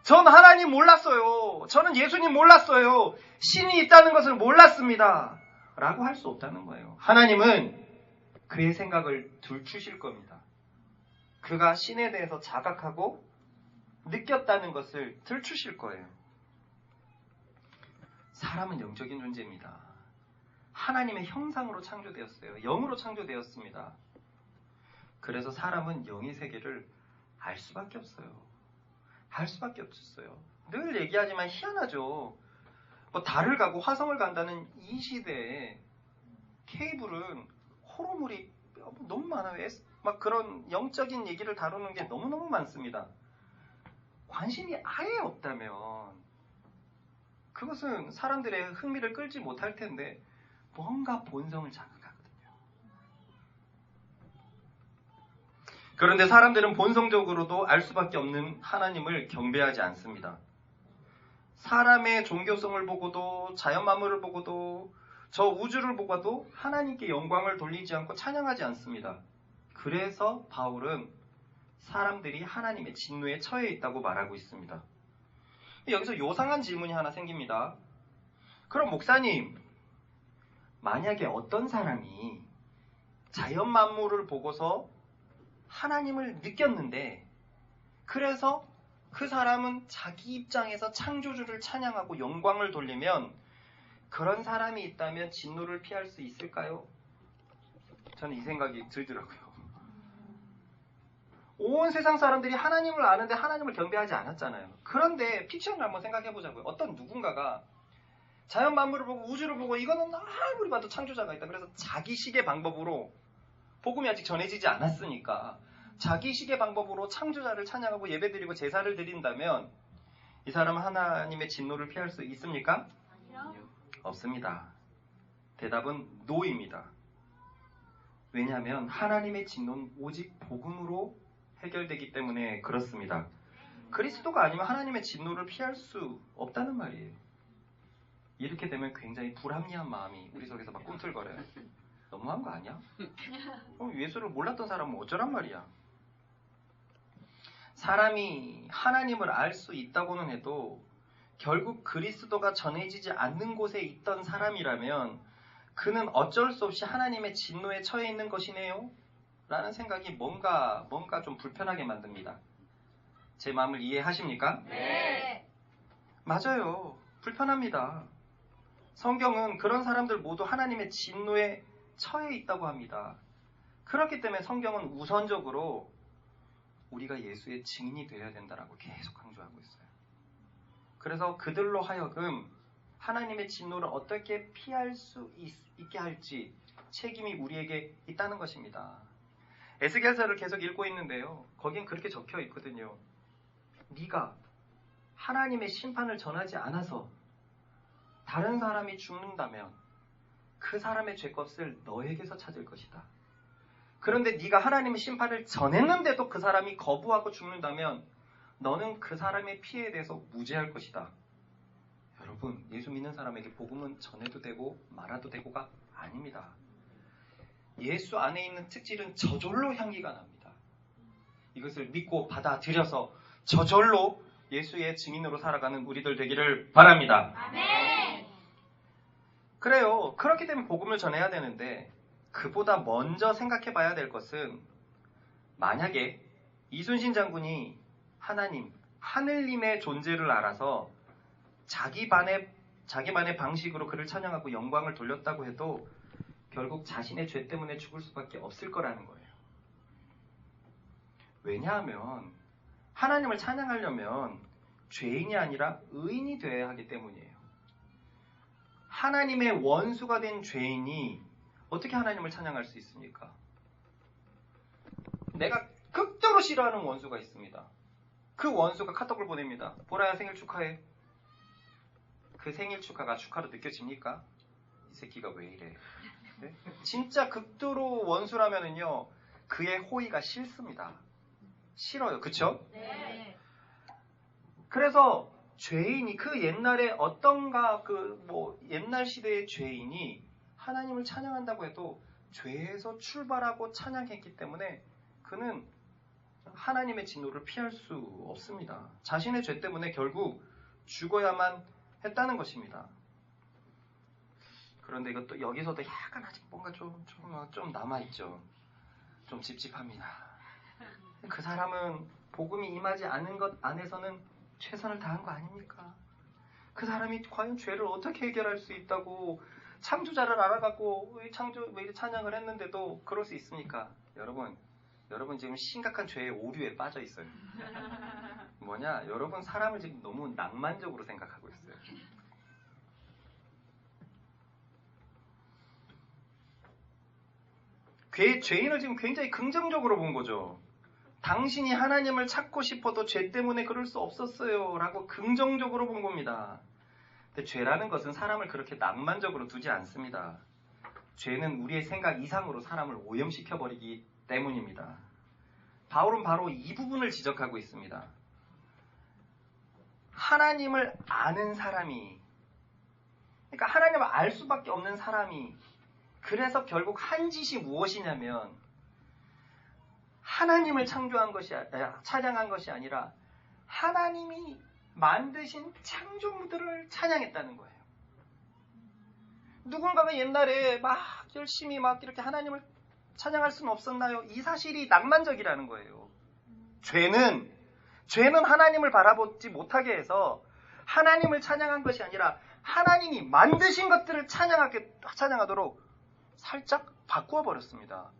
전 하나님 몰랐어요. 저는 예수님 몰랐어요. 신이 있다는 것을 몰랐습니다. 라고 할 수 없다는 거예요. 하나님은 그의 생각을 들추실 겁니다. 그가 신에 대해서 자각하고 느꼈다는 것을 들추실 거예요. 사람은 영적인 존재입니다. 하나님의 형상으로 창조되었어요. 영으로 창조되었습니다. 그래서 사람은 영의 세계를 알 수밖에 없어요. 알 수밖에 없었어요. 늘 얘기하지만 희한하죠. 뭐 달을 가고 화성을 간다는 이 시대에 케이블은 호러물이 너무 많아요. 막 그런 영적인 얘기를 다루는 게 너무너무 많습니다. 관심이 아예 없다면 그것은 사람들의 흥미를 끌지 못할 텐데 뭔가 본성을 자극하거든요. 그런데 사람들은 본성적으로도 알 수밖에 없는 하나님을 경배하지 않습니다. 사람의 종교성을 보고도 자연 만물을 보고도 저 우주를 보고도 하나님께 영광을 돌리지 않고 찬양하지 않습니다. 그래서 바울은 사람들이 하나님의 진노에 처해 있다고 말하고 있습니다. 여기서 요상한 질문이 하나 생깁니다. 그럼 목사님, 만약에 어떤 사람이 자연 만물을 보고서 하나님을 느꼈는데 그래서 그 사람은 자기 입장에서 창조주를 찬양하고 영광을 돌리면 그런 사람이 있다면 진노를 피할 수 있을까요? 저는 이 생각이 들더라고요. 온 세상 사람들이 하나님을 아는데 하나님을 경배하지 않았잖아요. 그런데 픽션을 한번 생각해 보자고요. 어떤 누군가가 자연 만물을 보고 우주를 보고 이거는 아무리 봐도 창조자가 있다. 그래서 자기식의 방법으로 복음이 아직 전해지지 않았으니까 자기식의 방법으로 창조자를 찬양하고 예배드리고 제사를 드린다면 이 사람은 하나님의 진노를 피할 수 있습니까? 아니요. 없습니다. 대답은 노입니다. 왜냐하면 하나님의 진노는 오직 복음으로 해결되기 때문에 그렇습니다. 그리스도가 아니면 하나님의 진노를 피할 수 없다는 말이에요. 이렇게 되면 굉장히 불합리한 마음이 우리 속에서 막 꿈틀거려요. 너무한 거 아니야? 예수를 몰랐던 사람은 어쩌란 말이야. 사람이 하나님을 알 수 있다고는 해도 결국 그리스도가 전해지지 않는 곳에 있던 사람이라면 그는 어쩔 수 없이 하나님의 진노에 처해 있는 것이네요? 라는 생각이 뭔가 좀 불편하게 만듭니다. 제 마음을 이해하십니까? 네. 맞아요. 불편합니다. 성경은 그런 사람들 모두 하나님의 진노에 처해 있다고 합니다. 그렇기 때문에 성경은 우선적으로 우리가 예수의 증인이 되어야 된다라고 계속 강조하고 있어요. 그래서 그들로 하여금 하나님의 진노를 어떻게 피할 수 있게 할지 책임이 우리에게 있다는 것입니다. 에스겔서를 계속 읽고 있는데요. 거긴 그렇게 적혀 있거든요. 네가 하나님의 심판을 전하지 않아서 다른 사람이 죽는다면 그 사람의 죄값을 너에게서 찾을 것이다. 그런데 네가 하나님의 심판을 전했는데도 그 사람이 거부하고 죽는다면 너는 그 사람의 피해에 대해서 무죄할 것이다. 여러분, 예수 믿는 사람에게 복음은 전해도 되고 말아도 되고가 아닙니다. 예수 안에 있는 특질은 저절로 향기가 납니다. 이것을 믿고 받아들여서 저절로 예수의 증인으로 살아가는 우리들 되기를 바랍니다. 아멘. 그래요. 그렇기 때문에 복음을 전해야 되는데 그보다 먼저 생각해 봐야 될 것은 만약에 이순신 장군이 하나님, 하늘님의 존재를 알아서 자기만의 방식으로 그를 찬양하고 영광을 돌렸다고 해도 결국 자신의 죄 때문에 죽을 수밖에 없을 거라는 거예요. 왜냐하면 하나님을 찬양하려면 죄인이 아니라 의인이 되어야 하기 때문이에요. 하나님의 원수가 된 죄인이 어떻게 하나님을 찬양할 수 있습니까? 내가 극도로 싫어하는 원수가 있습니다. 그 원수가 카톡을 보냅니다. 보라야 생일 축하해. 그 생일 축하가 축하로 느껴집니까? 이 새끼가 왜 이래? 네? 진짜 극도로 원수라면은요, 그의 호의가 싫습니다. 싫어요. 그쵸? 네. 그래서 죄인이 그 옛날에 어떤가 옛날 시대의 죄인이 하나님을 찬양한다고 해도 죄에서 출발하고 찬양했기 때문에 그는 하나님의 진노를 피할 수 없습니다. 자신의 죄 때문에 결국 죽어야만 했다는 것입니다. 그런데 이것도 여기서도 약간 아직 뭔가 좀 남아있죠. 좀 찝찝합니다. 그 사람은 복음이 임하지 않은 것 안에서는 최선을 다한 거 아닙니까? 그 사람이 과연 죄를 어떻게 해결할 수 있다고 창조자를 알아갖고 찬양을 했는데도 그럴 수 있습니까? 여러분 지금 심각한 죄의 오류에 빠져 있어요. 뭐냐? 여러분 사람을 지금 너무 낭만적으로 생각하고 있어요. 죄인을 지금 굉장히 긍정적으로 본 거죠. 당신이 하나님을 찾고 싶어도 죄 때문에 그럴 수 없었어요 라고 긍정적으로 본 겁니다. 근데 죄라는 것은 사람을 그렇게 낭만적으로 두지 않습니다. 죄는 우리의 생각 이상으로 사람을 오염시켜버리기 때문입니다. 바울은 바로 이 부분을 지적하고 있습니다. 하나님을 아는 사람이, 그러니까 하나님을 알 수밖에 없는 사람이, 그래서 결국 한 짓이 무엇이냐면 하나님을 찬양한 것이 아니라 하나님이 만드신 창조물들을 찬양했다는 거예요. 누군가가 옛날에 막 열심히 이렇게 하나님을 찬양할 수는 없었나요? 이 사실이 낭만적이라는 거예요. 죄는 하나님을 바라보지 못하게 해서 하나님을 찬양한 것이 아니라 하나님이 만드신 것들을 찬양하도록 살짝 바꾸어 버렸습니다.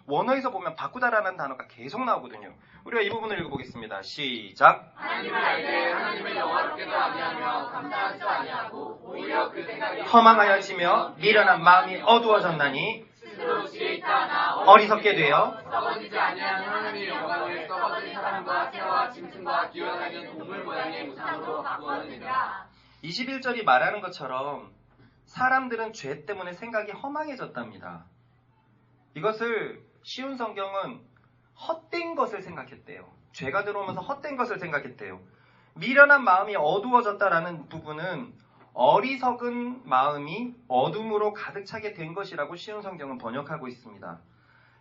원어에서 보면 바꾸다라는 단어가 계속 나오거든요. 우리가 이 부분을 읽어보겠습니다. 시작. 하나님을 알되 하나님을 영화롭게도 아니하며 감사하지도 아니하고 오히려 그 생각이 허망하여지며 미련한 마음이 어두워졌나니 스스로 지혜 있다 하나 어리석게 되어 썩어지지 아니한 하나님의 영광을 썩어진 사람과 새와 짐승과 기어다니는 동물 모양의 우상으로 바꾸었느니라. 21절이 말하는 것처럼 사람들은 죄 때문에 생각이 허망해졌답니다. 이것을 쉬운 성경은 헛된 것을 생각했대요. 죄가 들어오면서 헛된 것을 생각했대요. 미련한 마음이 어두워졌다라는 부분은 어리석은 마음이 어둠으로 가득 차게 된 것이라고 쉬운 성경은 번역하고 있습니다.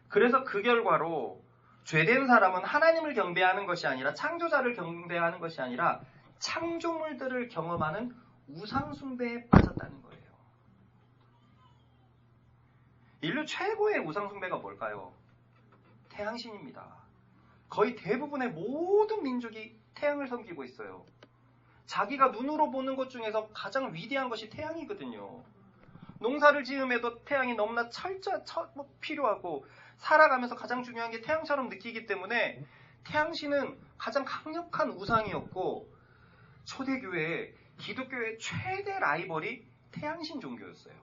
그래서 그 결과로 죄된 사람은 하나님을 경배하는 것이 아니라 창조자를 경배하는 것이 아니라 창조물들을 경험하는 우상숭배에 빠졌다는 거예요. 인류 최고의 우상숭배가 뭘까요? 태양신입니다. 거의 대부분의 모든 민족이 태양을 섬기고 있어요. 자기가 눈으로 보는 것 중에서 가장 위대한 것이 태양이거든요. 농사를 지음에도 태양이 너무나 필요하고 살아가면서 가장 중요한 게 태양처럼 느끼기 때문에 태양신은 가장 강력한 우상이었고 초대교회, 기독교의 최대 라이벌이 태양신 종교였어요.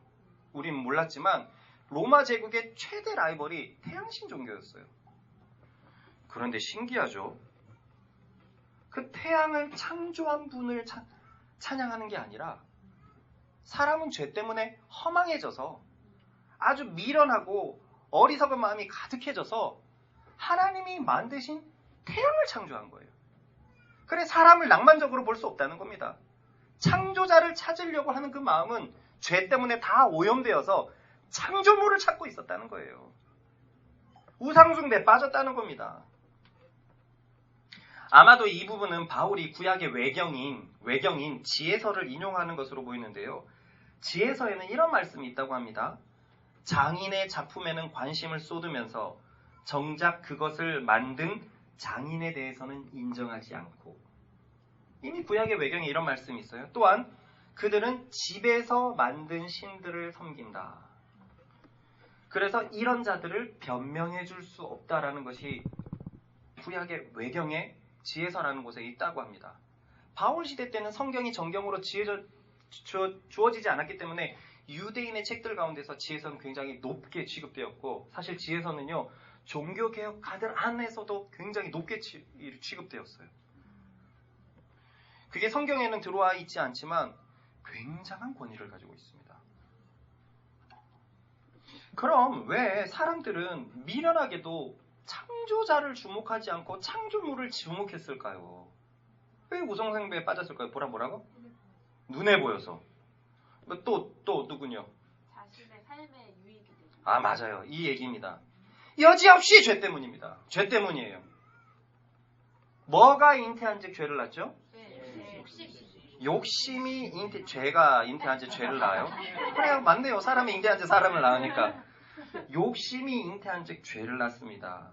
우린 몰랐지만 로마 제국의 최대 라이벌이 태양신 종교였어요. 그런데 신기하죠? 그 태양을 창조한 분을 찬양하는 게 아니라 사람은 죄 때문에 허망해져서 아주 미련하고 어리석은 마음이 가득해져서 하나님이 만드신 태양을 창조한 거예요. 그래 사람을 낭만적으로 볼 수 없다는 겁니다. 창조자를 찾으려고 하는 그 마음은 죄 때문에 다 오염되어서 창조물을 찾고 있었다는 거예요. 우상숭배에 빠졌다는 겁니다. 아마도 이 부분은 바울이 구약의 외경인 지혜서를 인용하는 것으로 보이는데요. 지혜서에는 이런 말씀이 있다고 합니다. 장인의 작품에는 관심을 쏟으면서 정작 그것을 만든 장인에 대해서는 인정하지 않고, 이미 구약의 외경에 이런 말씀이 있어요. 또한 그들은 집에서 만든 신들을 섬긴다. 그래서 이런 자들을 변명해 줄 수 없다라는 것이 구약의 외경에 지혜서라는 곳에 있다고 합니다. 바울 시대 때는 성경이 정경으로 주어지지 않았기 때문에 유대인의 책들 가운데서 지혜서는 굉장히 높게 취급되었고, 사실 지혜서는요 종교개혁가들 안에서도 굉장히 높게 취급되었어요. 그게 성경에는 들어와 있지 않지만 굉장한 권위를 가지고 있습니다. 그럼 왜 사람들은 미련하게도 창조자를 주목하지 않고 창조물을 주목했을까요? 왜 우상숭배에 빠졌을까요? 뭐라고? 눈에 보여서. 또 누군요? 자신의 삶에 유익이 되죠. 아 맞아요. 이 얘기입니다. 여지없이 죄 때문입니다. 죄 때문이에요. 뭐가 잉태한 즉 죄를 낳죠? 욕심이 죄가 잉태한 즉 죄를 낳아요? 그래요, 맞네요. 사람이 잉태한 즉 사람을 낳으니까. 욕심이 잉태한 즉 죄를 낳습니다.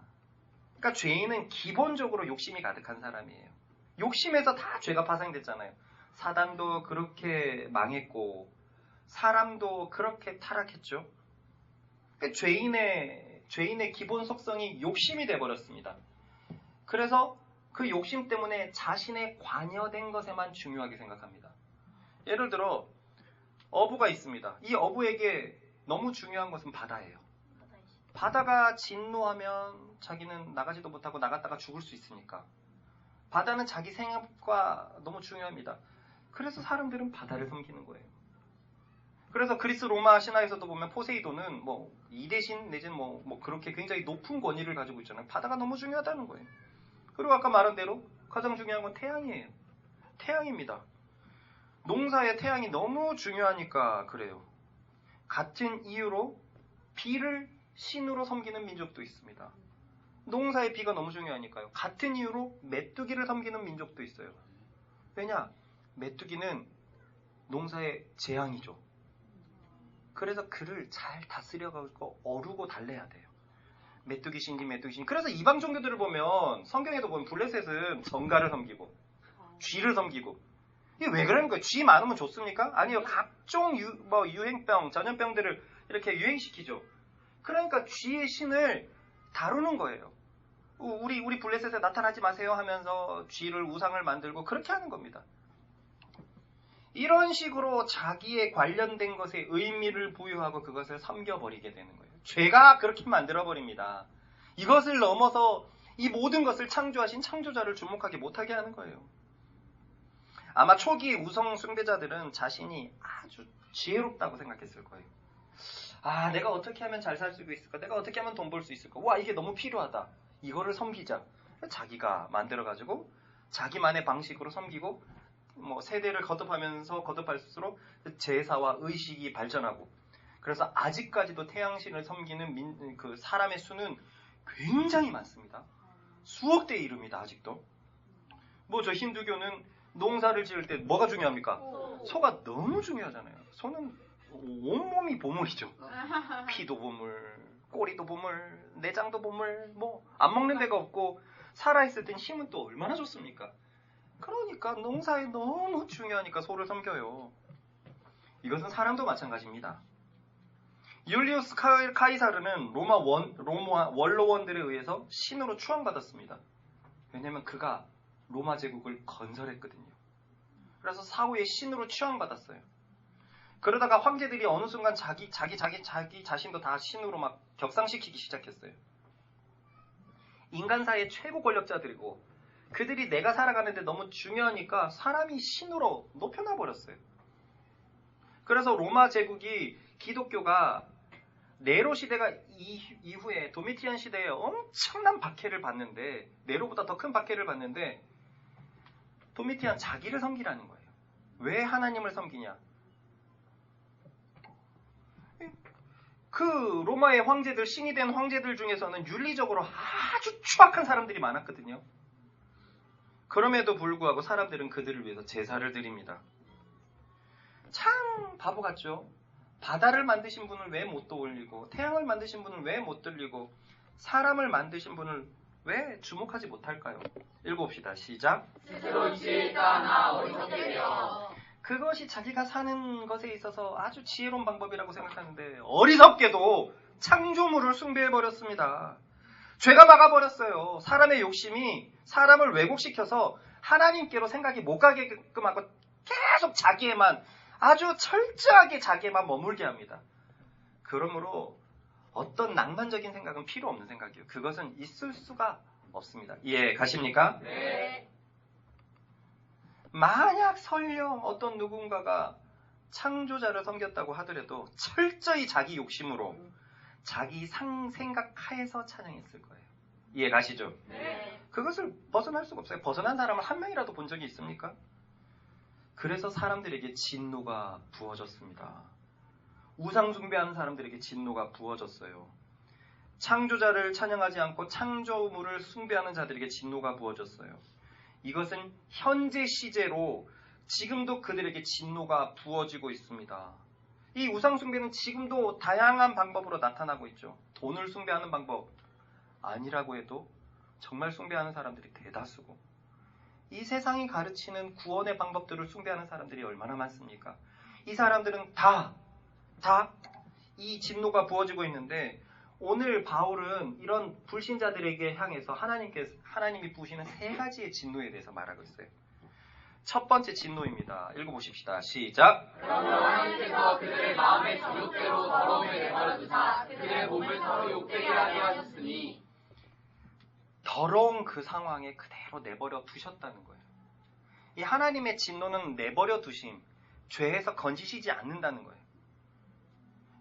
그러니까 죄인은 기본적으로 욕심이 가득한 사람이에요. 욕심에서 다 죄가 파생됐잖아요. 사단도 그렇게 망했고 사람도 그렇게 타락했죠. 그러니까 죄인의 기본 속성이 욕심이 돼버렸습니다. 그래서 그 욕심 때문에 자신의 관여된 것에만 중요하게 생각합니다. 예를 들어 어부가 있습니다. 이 어부에게 너무 중요한 것은 바다예요. 바다가 진노하면 자기는 나가지도 못하고 나갔다가 죽을 수 있으니까 바다는 자기 생업과 너무 중요합니다. 그래서 사람들은 바다를 섬기는 거예요. 그래서 그리스 로마 신화에서도 보면 포세이돈은 뭐 이대신 내지는 뭐 그렇게 굉장히 높은 권위를 가지고 있잖아요. 바다가 너무 중요하다는 거예요. 그리고 아까 말한 대로 가장 중요한 건 태양이에요. 태양입니다. 농사에 태양이 너무 중요하니까 그래요. 같은 이유로 비를 신으로 섬기는 민족도 있습니다. 농사의 비가 너무 중요하니까요. 같은 이유로 메뚜기를 섬기는 민족도 있어요. 왜냐? 메뚜기는 농사의 재앙이죠. 그래서 그를 잘 다스려가지고 어루고 달래야 돼요. 메뚜기 신기. 그래서 이방 종교들을 보면 성경에도 보면 블레셋은 정가를 섬기고 쥐를 섬기고, 이게 왜 그러는 거예요? 쥐 많으면 좋습니까? 아니요. 각종 유행병, 전염병들을 이렇게 유행시키죠. 그러니까 쥐의 신을 다루는 거예요. 우리 블레셋에 나타나지 마세요 하면서 쥐를 우상을 만들고 그렇게 하는 겁니다. 이런 식으로 자기에 관련된 것에 의미를 부여하고 그것을 섬겨버리게 되는 거예요. 죄가 그렇게 만들어버립니다. 이것을 넘어서 이 모든 것을 창조하신 창조자를 주목하게 못하게 하는 거예요. 아마 초기 우상 숭배자들은 자신이 아주 지혜롭다고 생각했을 거예요. 아, 내가 어떻게 하면 잘 살 수 있을까? 내가 어떻게 하면 돈 벌 수 있을까? 와, 이게 너무 필요하다. 이거를 섬기자. 자기가 만들어가지고 자기만의 방식으로 섬기고 세대를 거듭할수록 제사와 의식이 발전하고, 그래서 아직까지도 태양신을 섬기는 그 사람의 수는 굉장히 많습니다. 수억 대에 이릅니다. 아직도. 저 힌두교는 농사를 지을 때 뭐가 중요합니까? 소가 너무 중요하잖아요. 소는 온몸이 보물이죠. 피도 보물, 꼬리도 보물, 내장도 보물, 뭐 안 먹는 데가 없고 살아있을 땐 힘은 또 얼마나 좋습니까? 그러니까 농사에 너무 중요하니까 소를 섬겨요. 이것은 사람도 마찬가지입니다. 율리우스 카이사르는 로마 원로원들에 의해서 신으로 추앙받았습니다. 왜냐하면 그가 로마 제국을 건설했거든요. 그래서 사후에 신으로 추앙받았어요. 그러다가 황제들이 어느 순간 자기 자신도 다 신으로 막 격상시키기 시작했어요. 인간사의 최고 권력자들이고 그들이 내가 살아가는데 너무 중요하니까 사람이 신으로 높여놔 버렸어요. 그래서 로마 제국이 기독교가 네로 시대가 이후에 도미티안 시대에 엄청난 박해를 받는데 네로보다 더 큰 박해를 받는데 도미티안 자기를 섬기라는 거예요. 왜 하나님을 섬기냐? 그 로마의 황제들, 신이 된 황제들 중에서는 윤리적으로 아주 추악한 사람들이 많았거든요. 그럼에도 불구하고 사람들은 그들을 위해서 제사를 드립니다. 참 바보 같죠? 바다를 만드신 분을 왜 못 떠올리고 태양을 만드신 분을 왜 못 들리고 사람을 만드신 분을 왜 주목하지 못할까요? 읽어봅시다. 시작. 스스로 지혜있다나 어리석게 되어 그것이 자기가 사는 것에 있어서 아주 지혜로운 방법이라고 생각하는데 어리석게도 창조물을 숭배해버렸습니다. 죄가 막아버렸어요. 사람의 욕심이 사람을 왜곡시켜서 하나님께로 생각이 못 가게끔 하고 계속 자기에만 아주 철저하게 자기에만 머물게 합니다. 그러므로 어떤 낭만적인 생각은 필요 없는 생각이에요. 그것은 있을 수가 없습니다. 이해 가십니까? 네. 만약 설령 어떤 누군가가 창조자를 섬겼다고 하더라도 철저히 자기 욕심으로 자기 생각하에서 찬양했을 거예요. 이해 가시죠? 네. 그것을 벗어날 수가 없어요. 벗어난 사람을 한 명이라도 본 적이 있습니까? 그래서 사람들에게 진노가 부어졌습니다. 우상 숭배하는 사람들에게 진노가 부어졌어요. 창조자를 찬양하지 않고 창조물을 숭배하는 자들에게 진노가 부어졌어요. 이것은 현재 시제로 지금도 그들에게 진노가 부어지고 있습니다. 이 우상 숭배는 지금도 다양한 방법으로 나타나고 있죠. 돈을 숭배하는 방법 아니라고 해도 정말 숭배하는 사람들이 대다수고 이 세상이 가르치는 구원의 방법들을 숭배하는 사람들이 얼마나 많습니까? 이 사람들은 다 이 진노가 부어지고 있는데 오늘 바울은 이런 불신자들에게 향해서 하나님이 부으시는 세 가지의 진노에 대해서 말하고 있어요. 첫 번째 진노입니다. 읽어보십시다. 시작. 그러므로 하나님께서 그들의 마음의 정욕대로 더러움을 내버려 두사 그들의 몸을 서로 욕되게 하게 하셨으니 더러운 그 상황에 그대로 내버려 두셨다는 거예요. 이 하나님의 진노는 내버려 두심, 죄에서 건지시지 않는다는 거예요.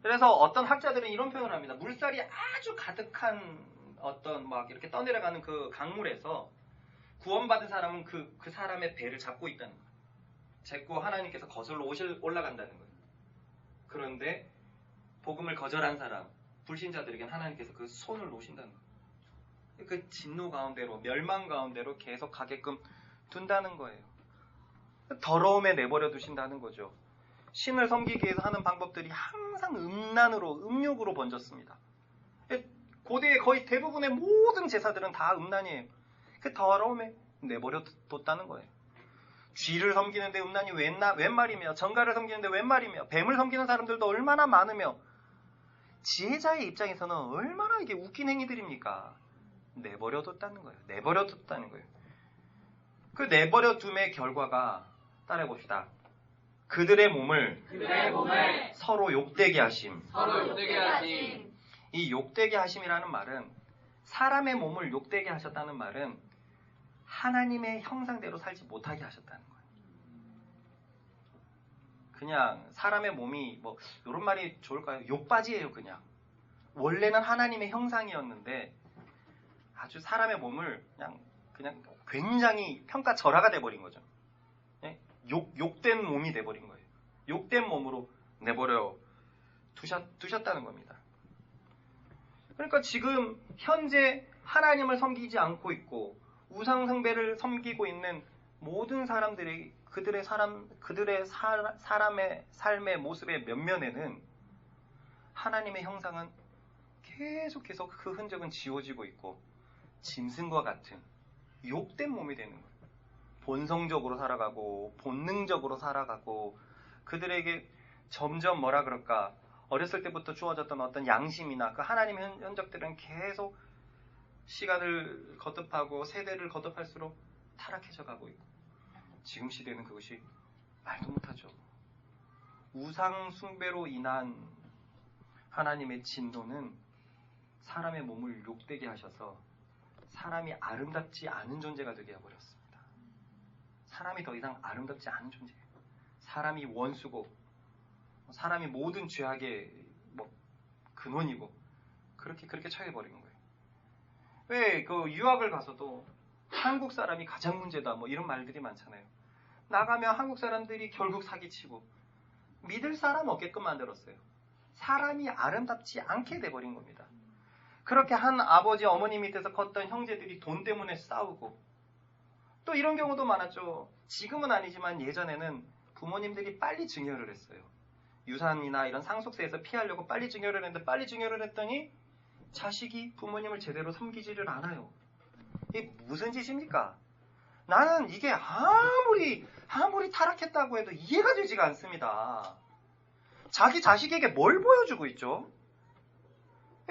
그래서 어떤 학자들은 이런 표현을 합니다. 물살이 아주 가득한 어떤 막 이렇게 떠내려가는 그 강물에서 구원받은 사람은 그 사람의 배를 잡고 있다는 거예요. 잡고 하나님께서 거슬러 올라간다는 거예요. 그런데 복음을 거절한 사람, 불신자들에게는 하나님께서 그 손을 놓으신다는 거예요. 그 진노 가운데로, 멸망 가운데로 계속 가게끔 둔다는 거예요. 더러움에 내버려 두신다는 거죠. 신을 섬기기 위해서 하는 방법들이 항상 음란으로, 음욕으로 번졌습니다. 고대의 거의 대부분의 모든 제사들은 다 음란이에요. 그 더러움에 내버려 뒀다는 거예요. 쥐를 섬기는데 음란이 웬 말이며, 정갈을 섬기는데 웬 말이며, 뱀을 섬기는 사람들도 얼마나 많으며, 지혜자의 입장에서는 얼마나 이게 웃긴 행위들입니까? 내버려 뒀다는 거예요. 내버려 뒀다는 거예요. 그 내버려 둠의 결과가 따라해봅시다. 그들의 몸을 서로 욕되게 하심. 서로 욕되게 하심. 이 욕되게 하심이라는 말은 사람의 몸을 욕되게 하셨다는 말은 하나님의 형상대로 살지 못하게 하셨다는 거예요. 그냥 사람의 몸이 뭐 이런 말이 좋을까요? 욕바지예요. 그냥 원래는 하나님의 형상이었는데 아주 사람의 몸을 그냥 굉장히 평가절하가 돼버린 거죠. 욕된 몸이 돼버린 거예요. 욕된 몸으로 내버려 두셨다는 겁니다. 그러니까 지금 현재 하나님을 섬기지 않고 있고 우상 숭배를 섬기고 있는 모든 사람들이 그들의 사람의 삶의 모습의 면면에는 하나님의 형상은 계속해서 그 흔적은 지워지고 있고 짐승과 같은 욕된 몸이 되는 거예요. 본성적으로 살아가고 본능적으로 살아가고 그들에게 점점 뭐라 그럴까 어렸을 때부터 주어졌던 어떤 양심이나 그 하나님의 흔적들은 계속 시간을 거듭하고 세대를 거듭할수록 타락해져 가고 있고 지금 시대는 그것이 말도 못하죠. 우상 숭배로 인한 하나님의 진노는 사람의 몸을 욕되게 하셔서 사람이 아름답지 않은 존재가 되게 해버렸습니다. 사람이 더 이상 아름답지 않은 존재예요. 사람이 원수고 사람이 모든 죄악의 근원이고 그렇게 처해버리는 거예요. 왜 그 유학을 가서도 한국 사람이 가장 문제다 이런 말들이 많잖아요. 나가면 한국 사람들이 결국 사기치고 믿을 사람 없게끔 만들었어요. 사람이 아름답지 않게 돼버린 겁니다. 그렇게 한 아버지 어머니 밑에서 컸던 형제들이 돈 때문에 싸우고 또 이런 경우도 많았죠. 지금은 아니지만 예전에는 부모님들이 빨리 증여를 했어요. 유산이나 이런 상속세에서 피하려고 빨리 증여를 했는데 빨리 증여를 했더니 자식이 부모님을 제대로 섬기지를 않아요. 이게 무슨 짓입니까? 나는 이게 아무리 타락했다고 해도 이해가 되지가 않습니다. 자기 자식에게 뭘 보여주고 있죠?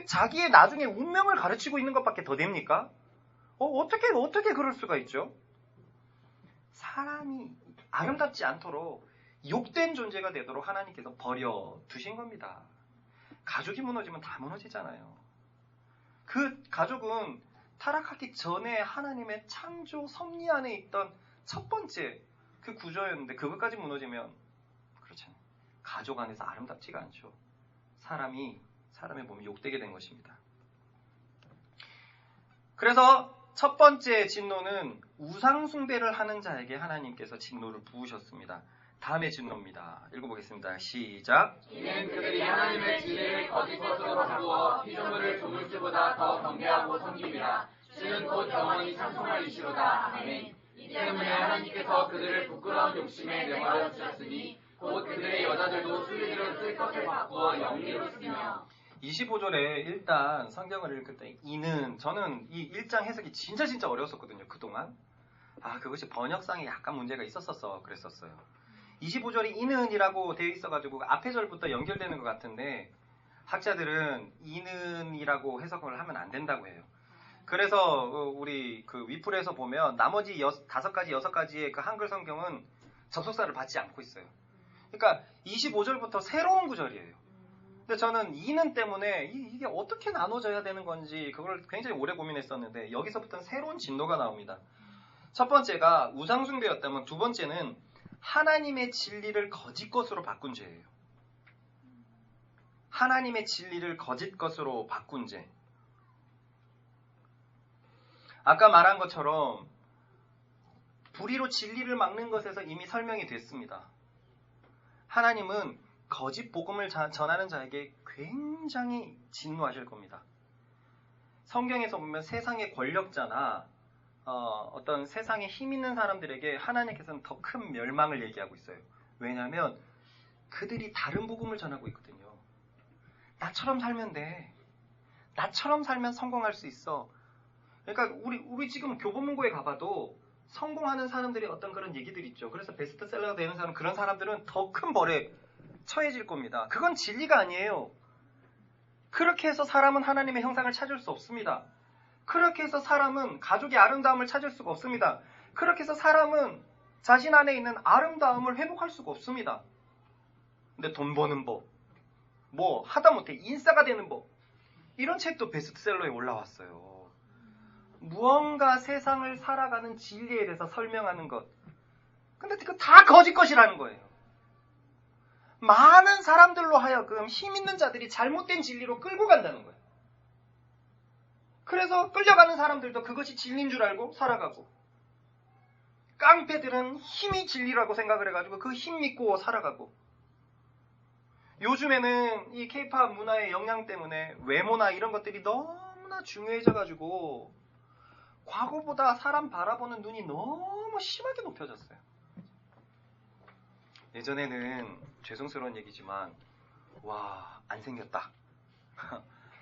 자기의 나중에 운명을 가르치고 있는 것밖에 더 됩니까? 어떻게 그럴 수가 있죠? 사람이 아름답지 않도록 욕된 존재가 되도록 하나님께서 버려두신 겁니다. 가족이 무너지면 다 무너지잖아요. 그 가족은 타락하기 전에 하나님의 창조 섭리 안에 있던 첫 번째 그 구조였는데 그것까지 무너지면 그렇잖아요. 가족 안에서 아름답지가 않죠. 사람의 몸이 욕되게 된 것입니다. 그래서 첫 번째 진노는 우상 숭배를 하는 자에게 하나님께서 진노를 부으셨습니다. 다음의 진노입니다. 읽어보겠습니다. 시작. 이는 그들이 하나님의 진리를 거짓 것으로 바꾸어 피조물을 조물주보다 더 경배하고 섬깁니다. 주는 곧 영원히 찬송할 이시로다. 아멘. 이 때문에 하나님께서 그들을 부끄러운 욕심에 내버려 주셨으니 곧 그들의 여자들도 수리대로 쓸 것을 바꾸어 영리로 쓰며. 25절에 일단 성경을 읽을 때 이는 저는 이 1장 해석이 진짜 어려웠었거든요. 그동안. 그것이 번역상에 약간 문제가 그랬었어요. 25절이 이는이라고 되어 있어가지고 앞에 절부터 연결되는 것 같은데 학자들은 이는이라고 해석을 하면 안 된다고 해요. 그래서 우리 그 위플에서 보면 나머지 5가지, 6가지의 그 한글 성경은 접속사를 받지 않고 있어요. 그러니까 25절부터 새로운 구절이에요. 근데 저는 이는 때문에 이게 어떻게 나눠져야 되는 건지 그걸 굉장히 오래 고민했었는데 여기서부터는 새로운 진노가 나옵니다. 첫 번째가 우상숭배였다면 두 번째는 하나님의 진리를 거짓 것으로 바꾼 죄예요. 하나님의 진리를 거짓 것으로 바꾼 죄. 아까 말한 것처럼 불의로 진리를 막는 것에서 이미 설명이 됐습니다. 하나님은 거짓 복음을 전하는 자에게 굉장히 진노하실 겁니다. 성경에서 보면 세상의 권력자나 어떤 세상에 힘 있는 사람들에게 하나님께서는 더 큰 멸망을 얘기하고 있어요. 왜냐하면 그들이 다른 복음을 전하고 있거든요. 나처럼 살면 돼. 나처럼 살면 성공할 수 있어. 그러니까 우리 지금 교보문고에 가봐도 성공하는 사람들의 어떤 그런 얘기들 있죠. 그래서 베스트셀러가 되는 사람, 그런 사람들은 더 큰 벌에 처해질 겁니다. 그건 진리가 아니에요. 그렇게 해서 사람은 하나님의 형상을 찾을 수 없습니다. 그렇게 해서 사람은 가족의 아름다움을 찾을 수가 없습니다. 그렇게 해서 사람은 자신 안에 있는 아름다움을 회복할 수가 없습니다. 근데 돈 버는 법, 하다못해 인싸가 되는 법, 이런 책도 베스트셀러에 올라왔어요. 무언가 세상을 살아가는 진리에 대해서 설명하는 것. 근데 그거 다 거짓 것이라는 거예요. 많은 사람들로 하여금 힘 있는 자들이 잘못된 진리로 끌고 간다는 거예요. 그래서 끌려가는 사람들도 그것이 진리인 줄 알고 살아가고, 깡패들은 힘이 진리라고 생각을 해가지고 그 힘 믿고 살아가고, 요즘에는 이 K-POP 문화의 영향 때문에 외모나 이런 것들이 너무나 중요해져가지고 과거보다 사람 바라보는 눈이 너무 심하게 높여졌어요. 예전에는 죄송스러운 얘기지만 와, 안 생겼다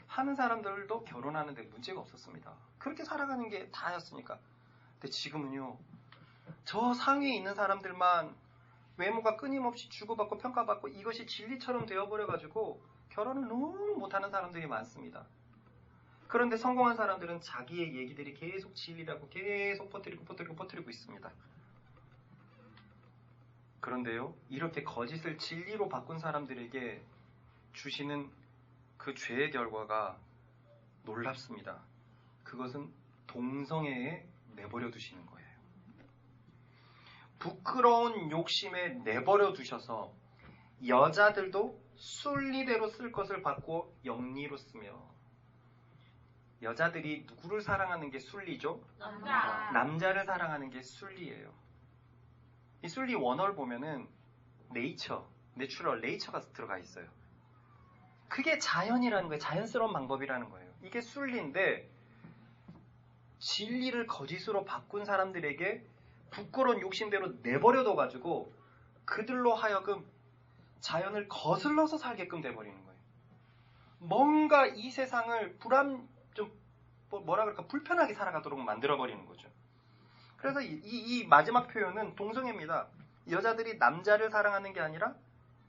하는 사람들도 결혼하는데 문제가 없었습니다. 그렇게 살아가는 게 다였으니까. 근데 지금은요, 저 상위에 있는 사람들만 외모가 끊임없이 주고받고 평가받고 이것이 진리처럼 되어버려가지고 결혼을 너무 못하는 사람들이 많습니다. 그런데 성공한 사람들은 자기의 얘기들이 계속 진리라고 계속 퍼뜨리고 있습니다. 그런데요, 이렇게 거짓을 진리로 바꾼 사람들에게 주시는 그 죄의 결과가 놀랍습니다. 그것은 동성애에 내버려 두시는 거예요. 부끄러운 욕심에 내버려 두셔서 여자들도 순리대로 쓸 것을 받고 영리로 쓰며, 여자들이 누구를 사랑하는 게 순리죠? 남자를 사랑하는 게 순리예요. 이 순리 원어를 보면은 내추럴가 들어가 있어요. 그게 자연이라는 거예요. 자연스러운 방법이라는 거예요. 이게 순리인데 진리를 거짓으로 바꾼 사람들에게 부끄러운 욕심대로 내버려둬가지고 그들로 하여금 자연을 거슬러서 살게끔 돼버리는 거예요. 뭔가 이 세상을 불편하게 살아가도록 만들어버리는 거죠. 그래서 이 마지막 표현은 동성애입니다. 여자들이 남자를 사랑하는 게 아니라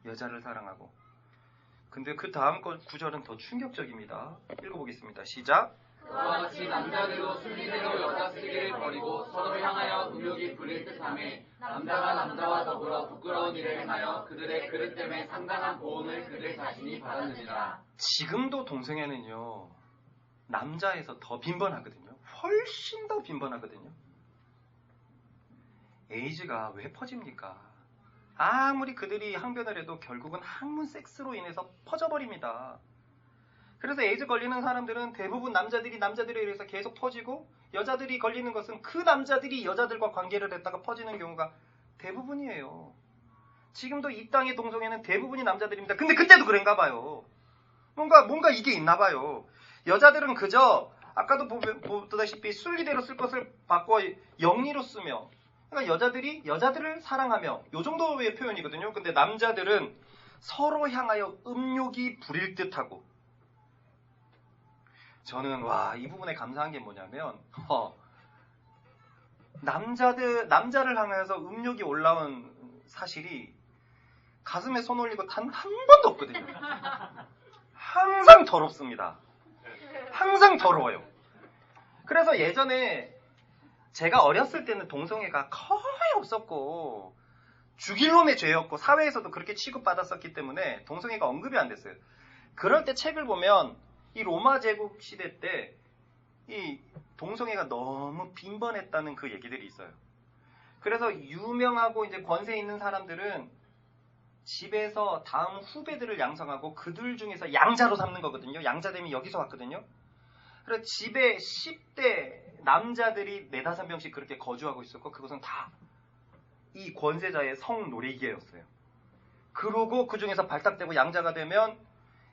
여자를 사랑하고. 근데 그 다음 구절은 더 충격적입니다. 읽어보겠습니다. 시작. 그와 같이 남자들도 순리대로 여자 쓰기를 버리고 서로 향하여 음욕이 부릴 듯하며 남자가 남자와 더불어 부끄러운 일을 행하여 그들의 그릇 때문에 상당한 보응을 그들 자신이 받았느니라. 지금도 동성애는요, 남자에서 더 빈번하거든요. 훨씬 더 빈번하거든요. 에이즈가 왜 퍼집니까? 아무리 그들이 항변을 해도 결국은 학문 섹스로 인해서 퍼져버립니다. 그래서 에이즈 걸리는 사람들은 대부분 남자들에 의해서 계속 퍼지고, 여자들이 걸리는 것은 그 남자들이 여자들과 관계를 했다가 퍼지는 경우가 대부분이에요. 지금도 이 땅의 동성애는 대부분이 남자들입니다. 근데 그때도 그런가 봐요. 뭔가 이게 있나 봐요. 여자들은 그저 아까도 보다시피 순리대로 쓸 것을 바꿔 영리로 쓰며, 그러니까 여자들이 여자들을 사랑하며, 요 정도의 표현이거든요. 근데 남자들은 서로 향하여 음욕이 부릴 듯하고. 저는 이 부분에 감사한 게 뭐냐면, 남자를 향해서 음욕이 올라온 사실이 가슴에 손 올리고 단 한 번도 없거든요. 항상 더럽습니다. 항상 더러워요. 그래서 예전에 제가 어렸을 때는 동성애가 거의 없었고 죽일 놈의 죄였고 사회에서도 그렇게 취급받았었기 때문에 동성애가 언급이 안 됐어요. 그럴 때 책을 보면 이 로마 제국 시대 때 이 동성애가 너무 빈번했다는 그 얘기들이 있어요. 그래서 유명하고 이제 권세 있는 사람들은 집에서 다음 후배들을 양성하고 그들 중에서 양자로 삼는 거거든요. 양자됨이 여기서 왔거든요. 그래서 집에 10대 남자들이 4-5명씩 그렇게 거주하고 있었고, 그것은 다 이 권세자의 성노래기였어요. 그러고 그 중에서 발탁되고 양자가 되면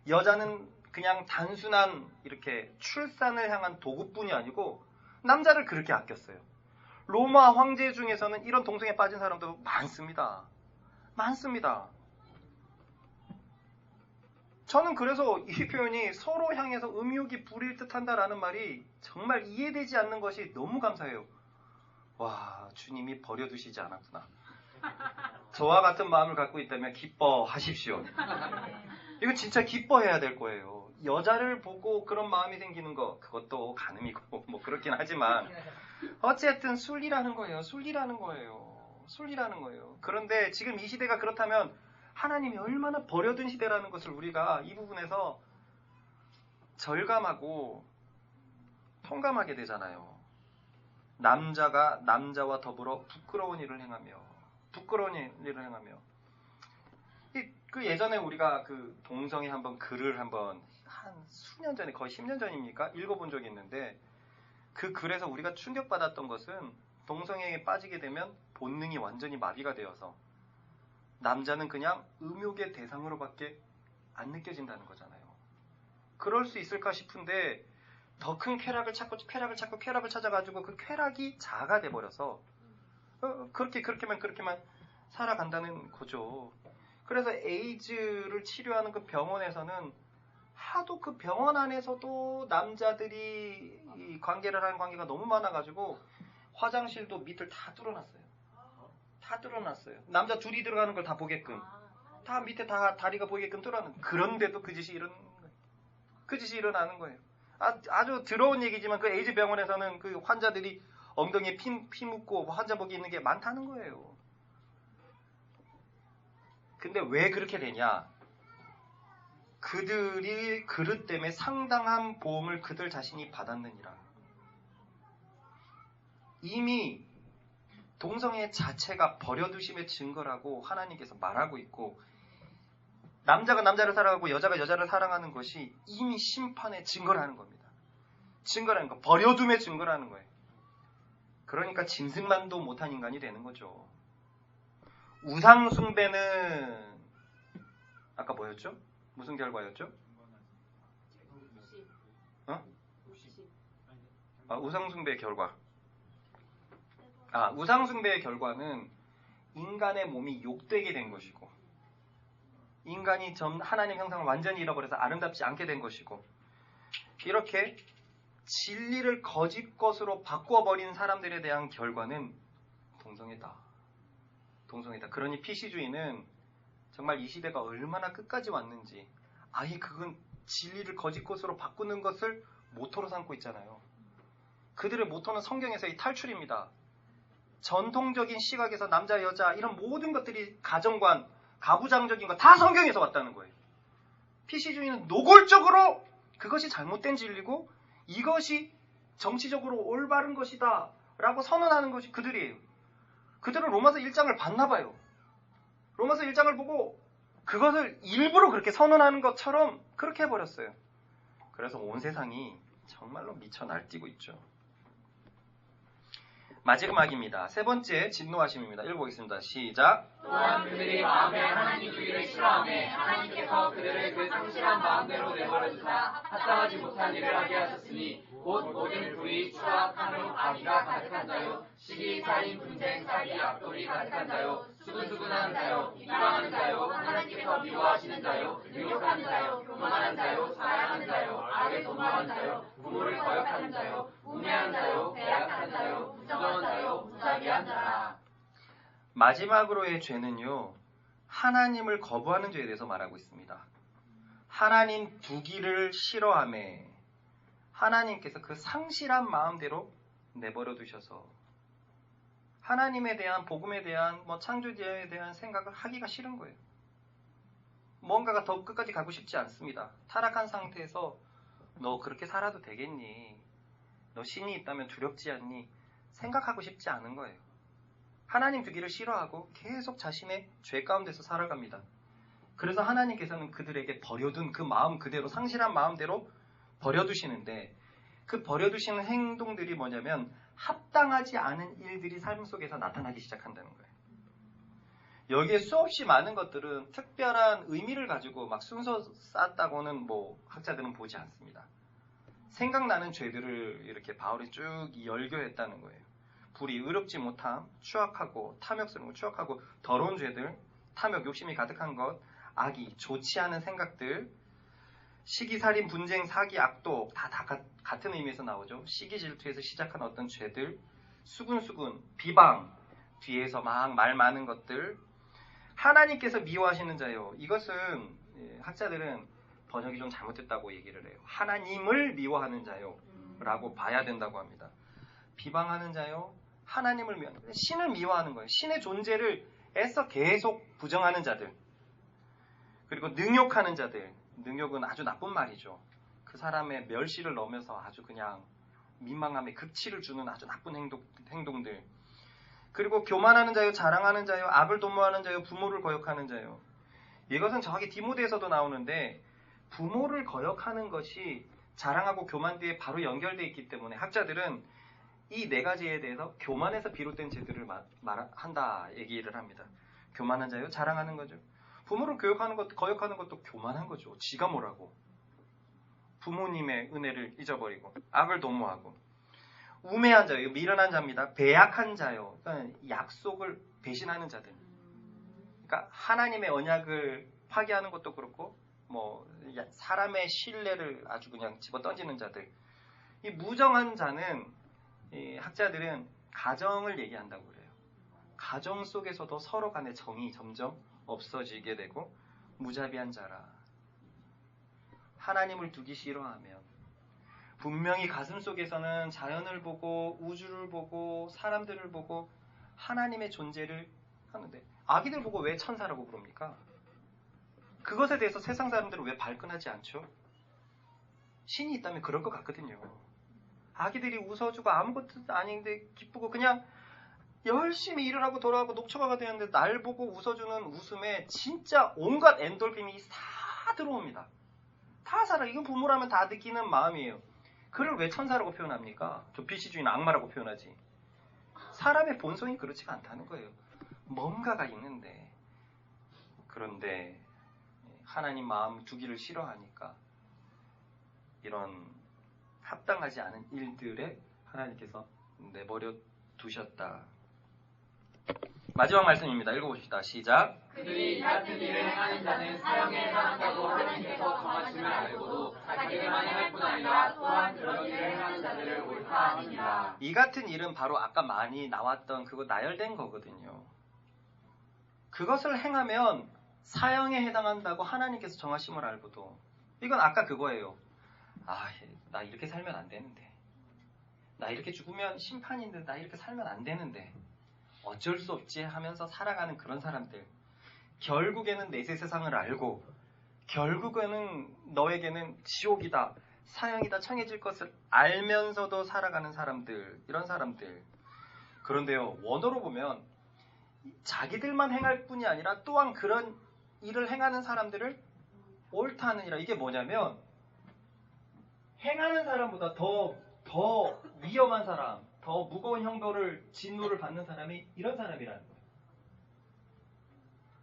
여자는 그냥 단순한 이렇게 출산을 향한 도구뿐이 아니고 남자를 그렇게 아꼈어요. 로마 황제 중에서는 이런 동성애에 빠진 사람도 많습니다. 저는 그래서 이 표현이 서로 향해서 음욕이 부릴 듯한다라는 말이 정말 이해되지 않는 것이 너무 감사해요. 와, 주님이 버려두시지 않았구나. 저와 같은 마음을 갖고 있다면 기뻐하십시오. 이거 진짜 기뻐해야 될 거예요. 여자를 보고 그런 마음이 생기는 거, 그것도 간음이고 뭐 그렇긴 하지만 어쨌든 순리라는 거예요. 그런데 지금 이 시대가 그렇다면 하나님이 얼마나 버려둔 시대라는 것을 우리가 이 부분에서 절감하고 통감하게 되잖아요. 남자가 남자와 더불어 부끄러운 일을 행하며 그 예전에 우리가 그 동성애 글을 한번 한 수년 전에, 거의 10년 전입니까? 읽어본 적이 있는데, 그 글에서 우리가 충격받았던 것은 동성애에 빠지게 되면 본능이 완전히 마비가 되어서 남자는 그냥 음욕의 대상으로밖에 안 느껴진다는 거잖아요. 그럴 수 있을까 싶은데 더 큰 쾌락을 찾아가지고 그 쾌락이 자아가 돼버려서 그렇게만 살아간다는 거죠. 그래서 에이즈를 치료하는 그 병원에서는 하도 그 병원 안에서도 남자들이 이 관계를 하는 관계가 너무 많아가지고 화장실도 밑을 다 뚫어놨어요. 다 뚫어놨어요. 남자 둘이 들어가는 걸 다 보게끔. 다 밑에 다 다리가 보이게끔 뚫어놨는. 그런데도 그 짓이 일어나는 거예요. 그 짓이 일어나는 거예요. 아주 더러운 얘기지만 그 에이즈 병원에서는 그 환자들이 엉덩이에 피 묻고 환자복이 있는 게 많다는 거예요. 근데 왜 그렇게 되냐? 그들이 그릇 때문에 상당한 보험을 그들 자신이 받았느니라. 이미 동성애 자체가 버려두심의 증거라고 하나님께서 말하고 있고, 남자가 남자를 사랑하고 여자가 여자를 사랑하는 것이 이미 심판의 증거라는 겁니다. 증거라는 거, 버려둠의 증거라는 거예요. 그러니까 짐승만도 못한 인간이 되는 거죠. 우상숭배는 아까 뭐였죠? 무슨 결과였죠? 우상숭배의 결과. 우상숭배의 결과는 인간의 몸이 욕되게 된 것이고, 인간이 하나님 형상을 완전히 잃어버려서 아름답지 않게 된 것이고, 이렇게 진리를 거짓 것으로 바꿔버린 사람들에 대한 결과는 동성애다. 그러니 PC주의는 정말 이 시대가 얼마나 끝까지 왔는지, 아예 그건 진리를 거짓 것으로 바꾸는 것을 모토로 삼고 있잖아요. 그들의 모토는 성경에서의 탈출입니다. 전통적인 시각에서 남자, 여자 이런 모든 것들이 가정관, 가부장적인 거 다 성경에서 왔다는 거예요. PC주의는 노골적으로 그것이 잘못된 진리고 이것이 정치적으로 올바른 것이다 라고 선언하는 것이 그들이에요. 그들은 로마서 1장을 봤나 봐요. 로마서 1장을 보고 그것을 일부러 그렇게 선언하는 것처럼 그렇게 해버렸어요. 그래서 온 세상이 정말로 미쳐 날뛰고 있죠. 마지막입니다. 세 번째 진노하심입니다. 읽어보겠습니다. 시작. 또한 그들이 마음에 하나님 주기를 싫어하매 하나님께서 그들을 그 상실한 마음대로 내버려 두사 합당하지 못한 일을 하게 하셨으니 곧 모든 불의, 추악, 탐욕, 악의가 가득한 자요, 시기, 살인, 분쟁, 사기, 악돌이 가득한 자요, 수근수근하는 자요, 비방하는 자요, 하나님께서 미워하시는 자요, 능욕하는 자요, 교만한 자요, 자랑하는 자요, 악을 도모하는 자요, 부모를 거역하는 자요, 우매한 자요, 배약한 자요, 부정한 자요, 무자비한 자라. 마지막으로의 죄는요, 하나님을 거부하는 죄에 대해서 말하고 있습니다. 하나님 두기를 싫어하며 하나님께서 그 상실한 마음대로 내버려 두셔서 하나님에 대한, 복음에 대한, 창조주에 대한 생각을 하기가 싫은 거예요. 뭔가가 더 끝까지 가고 싶지 않습니다. 타락한 상태에서 너 그렇게 살아도 되겠니? 너 신이 있다면 두렵지 않니? 생각하고 싶지 않은 거예요. 하나님 두기를 싫어하고 계속 자신의 죄 가운데서 살아갑니다. 그래서 하나님께서는 그들에게 버려둔 그 마음 그대로, 상실한 마음대로 버려두시는데, 그 버려두시는 행동들이 뭐냐면 합당하지 않은 일들이 삶 속에서 나타나기 시작한다는 거예요. 여기에 수없이 많은 것들은 특별한 의미를 가지고 막 순서 쌓았다고는 학자들은 보지 않습니다. 생각나는 죄들을 이렇게 바울이 쭉 열교했다는 거예요. 불의, 의롭지 못함, 추악하고 탐욕스러운 추악하고 더러운 죄들, 탐욕, 욕심이 가득한 것, 악의, 좋지 않은 생각들, 시기, 살인, 분쟁, 사기, 악독 다 같은 의미에서 나오죠. 시기, 질투에서 시작한 어떤 죄들, 수근수근, 비방, 뒤에서 막 말 많은 것들, 하나님께서 미워하시는 자요. 이것은 학자들은 번역이 좀 잘못됐다고 얘기를 해요. 하나님을 미워하는 자요 라고 봐야 된다고 합니다. 비방하는 자요, 하나님을 미워하는 자요, 신을 미워하는 거예요. 신의 존재를 애써 계속 부정하는 자들, 그리고 능욕하는 자들. 능욕은 아주 나쁜 말이죠. 그 사람의 멸시를 넘어서 아주 그냥 민망함에 극치를 주는 아주 나쁜 행동들. 그리고 교만하는 자요, 자랑하는 자요, 악을 도모하는 자요, 부모를 거역하는 자요. 이것은 정확히 디모데에서도 나오는데, 부모를 거역하는 것이 자랑하고 교만 뒤에 바로 연결되어 있기 때문에 학자들은 이 네 가지에 대해서 교만에서 비롯된 죄들을 한다 얘기를 합니다. 교만한 자요, 자랑하는 거죠. 부모를 거역하는 것도 교만한 거죠. 지가 뭐라고. 부모님의 은혜를 잊어버리고 악을 도모하고 우매한 자요, 미련한 자입니다. 배약한 자요, 그러니까 약속을 배신하는 자들. 그러니까 하나님의 언약을 파기하는 것도 그렇고 뭐 사람의 신뢰를 아주 그냥 집어 던지는 자들. 이 무정한 자는 이 학자들은 가정을 얘기한다고 그래요. 가정 속에서도 서로 간의 정이 점점 없어지게 되고 무자비한 자라. 하나님을 두기 싫어하면 분명히 가슴 속에서는 자연을 보고 우주를 보고 사람들을 보고 하나님의 존재를 하는데 아기들 보고 왜 천사라고 부릅니까? 그것에 대해서 세상 사람들은 왜 발끈하지 않죠? 신이 있다면 그럴 것 같거든요. 아기들이 웃어주고 아무것도 아닌데 기쁘고 그냥 열심히 일을 하고 돌아가고 녹초가가 되는데 날 보고 웃어주는 웃음에 진짜 온갖 엔돌핀이 다 들어옵니다. 다 살아. 이건 부모라면 다 느끼는 마음이에요. 그를 왜 천사라고 표현합니까? 조피시주의는 악마라고 표현하지. 사람의 본성이 그렇지가 않다는 거예요. 뭔가가 있는데 그런데 하나님 마음 두기를 싫어하니까 이런 합당하지 않은 일들에 하나님께서 내버려 두셨다. 마지막 말씀입니다. 읽어보십시다. 시작. 그들이 이 같은 일을 행하는 자는 사형에 해당한다고 하나님께서 정하심을 알고도 자기들만 행할 뿐 아니라 또한 그런 일을 행하는 자들을 옳다 하느니라. 이 같은 일은 바로 아까 많이 나왔던 그거 나열된 거거든요. 그것을 행하면 사형에 해당한다고 하나님께서 정하심을 알고도 이건 아까 그거예요. 나 이렇게 살면 안 되는데, 나 이렇게 죽으면 심판인데, 나 이렇게 살면 안 되는데 어쩔 수 없지 하면서 살아가는 그런 사람들. 결국에는 내세 세상을 알고 결국에는 너에게는 지옥이다, 사형이다, 청해질 것을 알면서도 살아가는 사람들, 이런 사람들. 그런데요, 원어로 보면 자기들만 행할 뿐이 아니라 또한 그런 일을 행하는 사람들을 옳다 하느니라. 이게 뭐냐면 행하는 사람보다 더 위험한 사람, 더 무거운 형벌을, 진노를 받는 사람이 이런 사람이라는 거예요.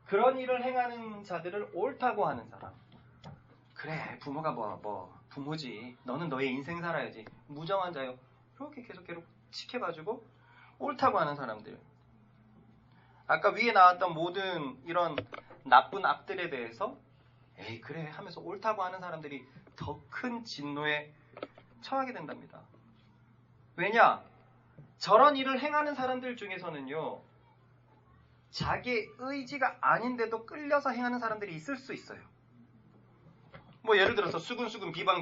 그런 일을 행하는 자들을 옳다고 하는 사람. 그래, 부모가 부모지. 너는 너의 인생 살아야지. 무정한 자요. 이렇게 계속 지켜봐주고 옳다고 하는 사람들. 아까 위에 나왔던 모든 이런 나쁜 악들에 대해서 에이 그래 하면서 옳다고 하는 사람들이 더 큰 진노에 처하게 된답니다. 왜냐? 저런 일을 행하는 사람들 중에서는요, 자기 의지가 아닌데도 끌려서 행하는 사람들이 있을 수 있어요. 뭐 예를 들어서 수근수근 비방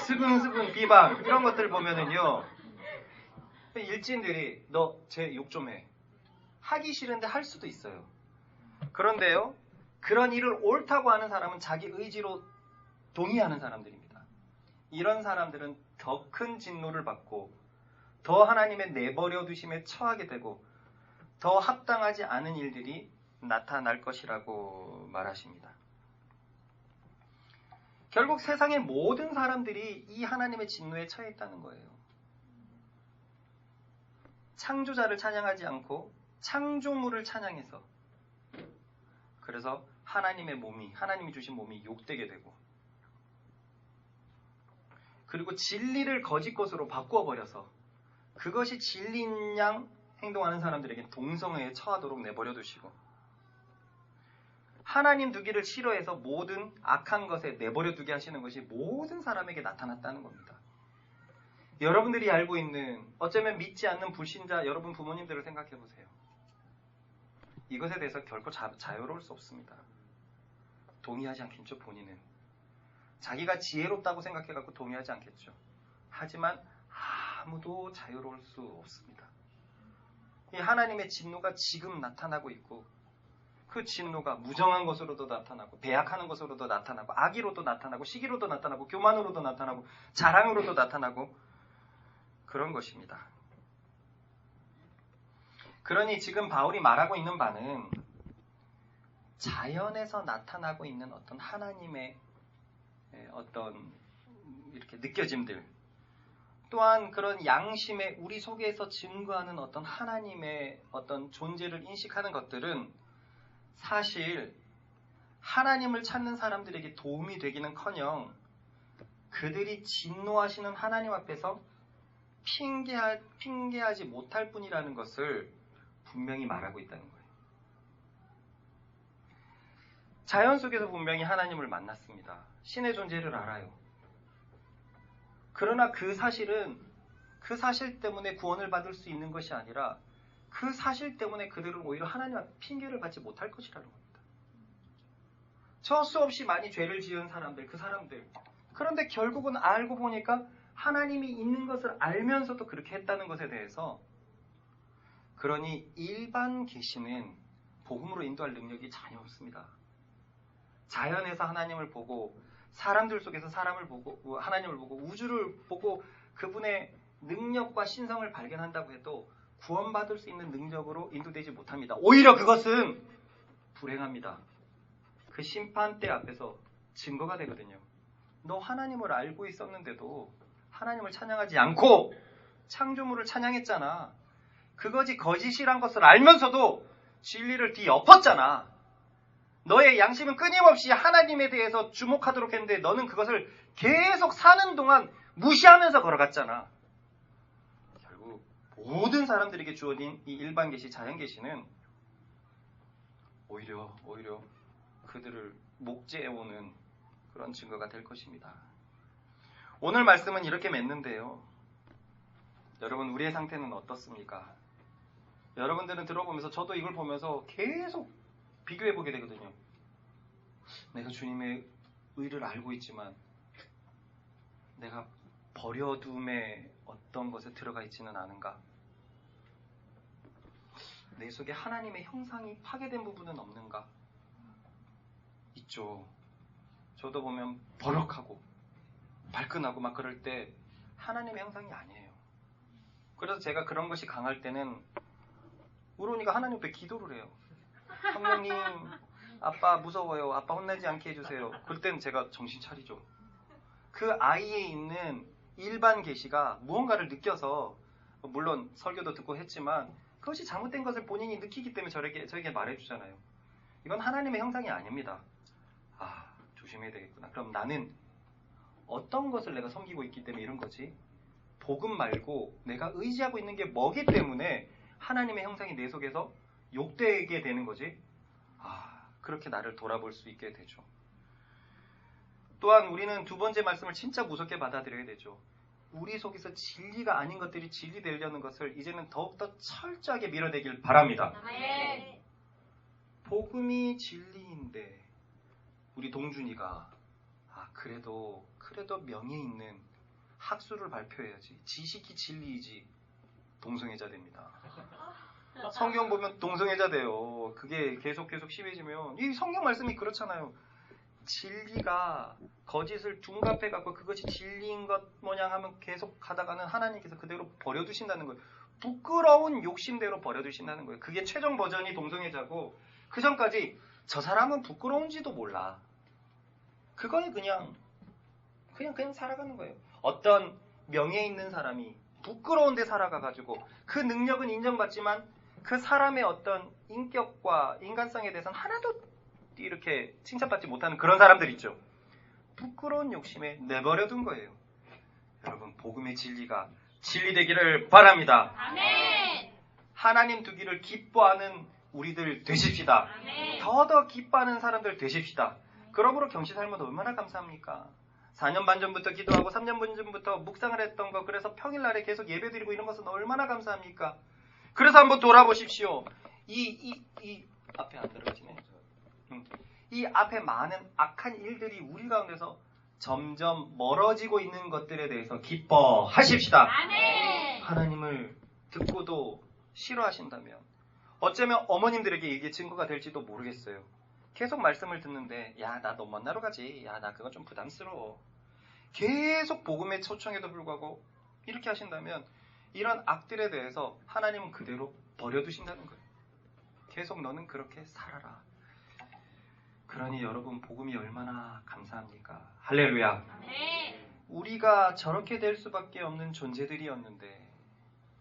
수근수근 비방 이런 것들 보면은요, 일진들이 너 제 욕 좀 해. 하기 싫은데 할 수도 있어요. 그런데요, 그런 일을 옳다고 하는 사람은 자기 의지로 동의하는 사람들입니다. 이런 사람들은 더 큰 진노를 받고 더 하나님의 내버려 두심에 처하게 되고 더 합당하지 않은 일들이 나타날 것이라고 말하십니다. 결국 세상의 모든 사람들이 이 하나님의 진노에 처해 있다는 거예요. 창조자를 찬양하지 않고 창조물을 찬양해서, 그래서 하나님이 주신 몸이 욕되게 되고, 그리고 진리를 거짓 것으로 바꾸어버려서 그것이 진리인 양 행동하는 사람들에게 동성애에 처하도록 내버려 두시고, 하나님 두기를 싫어해서 모든 악한 것에 내버려 두게 하시는 것이 모든 사람에게 나타났다는 겁니다. 여러분들이 알고 있는, 어쩌면 믿지 않는 불신자 여러분 부모님들을 생각해 보세요. 이것에 대해서 결코 자유로울 수 없습니다. 동의하지 않겠죠. 본인은 자기가 지혜롭다고 생각해갖고 동의하지 않겠죠. 하지만 아무도 자유로울 수 없습니다. 이 하나님의 진노가 지금 나타나고 있고, 그 진노가 무정한 것으로도 나타나고, 배약하는 것으로도 나타나고, 악의로도 나타나고, 시기로도 나타나고, 교만으로도 나타나고, 자랑으로도 나타나고, 그런 것입니다. 그러니 지금 바울이 말하고 있는 바는 자연에서 나타나고 있는 어떤 하나님의 어떤 이렇게 느껴짐들, 또한 그런 양심에 우리 속에서 증거하는 어떤 하나님의 어떤 존재를 인식하는 것들은 사실 하나님을 찾는 사람들에게 도움이 되기는커녕 그들이 진노하시는 하나님 앞에서 핑계하지 못할 뿐이라는 것을 분명히 말하고 있다는 거예요. 자연 속에서 분명히 하나님을 만났습니다. 신의 존재를 알아요. 그러나 그 사실 때문에 구원을 받을 수 있는 것이 아니라 그 사실 때문에 그들은 오히려 하나님 앞에 핑계를 받지 못할 것이라는 겁니다. 저 수없이 많이 죄를 지은 사람들, 그 사람들. 그런데 결국은 알고 보니까 하나님이 있는 것을 알면서도 그렇게 했다는 것에 대해서, 그러니 일반 계시는 복음으로 인도할 능력이 전혀 없습니다. 자연에서 하나님을 보고, 사람들 속에서 사람을 보고, 하나님을 보고, 우주를 보고 그분의 능력과 신성을 발견한다고 해도 구원받을 수 있는 능력으로 인도되지 못합니다. 오히려 그것은 불행합니다. 그 심판대 앞에서 증거가 되거든요. 너 하나님을 알고 있었는데도 하나님을 찬양하지 않고 창조물을 찬양했잖아. 그것이 거짓이란 것을 알면서도 진리를 뒤엎었잖아. 너의 양심은 끊임없이 하나님에 대해서 주목하도록 했는데 너는 그것을 계속 사는 동안 무시하면서 걸어갔잖아. 결국 모든 사람들에게 주어진 이 일반 계시, 자연 계시는 오히려 그들을 목죄해오는 그런 증거가 될 것입니다. 오늘 말씀은 이렇게 맺는데요. 여러분, 우리의 상태는 어떻습니까? 여러분들은 들어보면서, 저도 이걸 보면서 계속 비교해보게 되거든요. 내가 주님의 의를 알고 있지만 내가 버려둠의 어떤 것에 들어가 있지는 않은가? 내 속에 하나님의 형상이 파괴된 부분은 없는가? 있죠. 저도 보면 버럭하고 발끈하고 막 그럴 때 하나님의 형상이 아니에요. 그래서 제가 그런 것이 강할 때는 우로니가 하나님 앞에 기도를 해요. 성령님, 아빠 무서워요. 아빠 혼내지 않게 해주세요. 그럴 때는 제가 정신 차리죠. 그 아이에 있는 일반 계시가 무언가를 느껴서, 물론 설교도 듣고 했지만 그것이 잘못된 것을 본인이 느끼기 때문에 저에게 말해주잖아요. 이건 하나님의 형상이 아닙니다. 아, 조심해야 되겠구나. 그럼 나는 어떤 것을 내가 섬기고 있기 때문에 이런 거지? 복음 말고 내가 의지하고 있는 게 뭐기 때문에 하나님의 형상이 내 속에서 욕되게 되는 거지? 아, 그렇게 나를 돌아볼 수 있게 되죠. 또한 우리는 두 번째 말씀을 진짜 무섭게 받아들여야 되죠. 우리 속에서 진리가 아닌 것들이 진리 되려는 것을 이제는 더욱더 철저하게 밀어내길 바랍니다. 네. 복음이 진리인데 우리 동준이가 그래도 명예 있는 학술을 발표해야지, 지식이 진리이지, 동성애자 됩니다. 성경 보면 동성애자 돼요. 그게 계속 심해지면, 이 성경 말씀이 그렇잖아요. 진리가 거짓을 둔갑해갖고 그것이 진리인 것 모양 하면 계속 가다가는 하나님께서 그대로 버려두신다는 거예요. 부끄러운 욕심대로 버려두신다는 거예요. 그게 최종 버전이 동성애자고, 그 전까지 저 사람은 부끄러운지도 몰라. 그거는 그냥 살아가는 거예요. 어떤 명예 있는 사람이 부끄러운데 살아가가지고 그 능력은 인정받지만 그 사람의 어떤 인격과 인간성에 대해서는 하나도 이렇게 칭찬받지 못하는 그런 사람들 있죠. 부끄러운 욕심에 내버려둔 거예요. 여러분, 복음의 진리가 진리되기를 바랍니다. 아멘. 하나님 두기를 기뻐하는 우리들 되십시다. 아멘. 더 기뻐하는 사람들 되십시다. 그러므로 경시 삶은 얼마나 감사합니까? 4년 반 전부터 기도하고 3년 반 전부터 묵상을 했던 거, 그래서 평일날에 계속 예배드리고 이런 것은 얼마나 감사합니까? 그래서 한번 돌아보십시오. 이 앞에 안 들어가지네. 이 앞에 많은 악한 일들이 우리 가운데서 점점 멀어지고 있는 것들에 대해서 기뻐하십시다. 아멘. 하나님을 듣고도 싫어하신다면 어쩌면 어머님들에게 이게 증거가 될지도 모르겠어요. 계속 말씀을 듣는데, 야, 나 너 만나러 가지. 야, 나 그거 좀 부담스러워. 계속 복음에 초청에도 불구하고 이렇게 하신다면 이런 악들에 대해서 하나님은 그대로 버려두신다는 거예요. 계속 너는 그렇게 살아라. 그러니 여러분, 복음이 얼마나 감사합니까? 할렐루야. 네. 우리가 저렇게 될 수밖에 없는 존재들이었는데,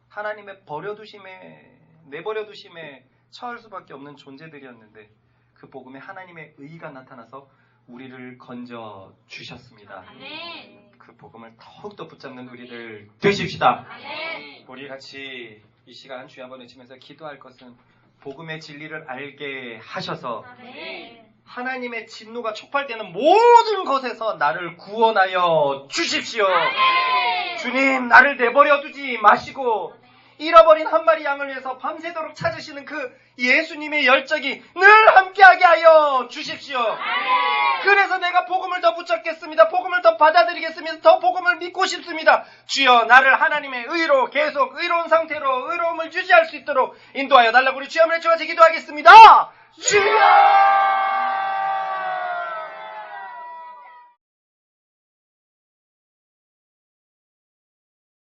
하나님의 버려두심에, 내버려두심에 처할 수밖에 없는 존재들이었는데, 그 복음에 하나님의 의가 나타나서 우리를 건져 주셨습니다. 아멘. 그 복음을 더욱더 붙잡는 우리들 되십시다. 아멘. 우리 같이 이 시간 주여 한번 외치면서 기도할 것은 복음의 진리를 알게 하셔서 아멘. 하나님의 진노가 촉발되는 모든 것에서 나를 구원하여 주십시오. 아멘. 주님, 나를 내버려 두지 마시고 잃어버린 한 마리 양을 위해서 밤새도록 찾으시는 그 예수님의 열정이 늘 함께하게 하여 주십시오. 그래서 내가 복음을 더 붙잡겠습니다. 복음을 더 받아들이겠습니다. 더 복음을 믿고 싶습니다. 주여, 나를 하나님의 의로 계속 의로운 상태로 의로움을 유지할 수 있도록 인도하여 달라고 우리 주여 한번 외쳐서 기도하겠습니다. 주여!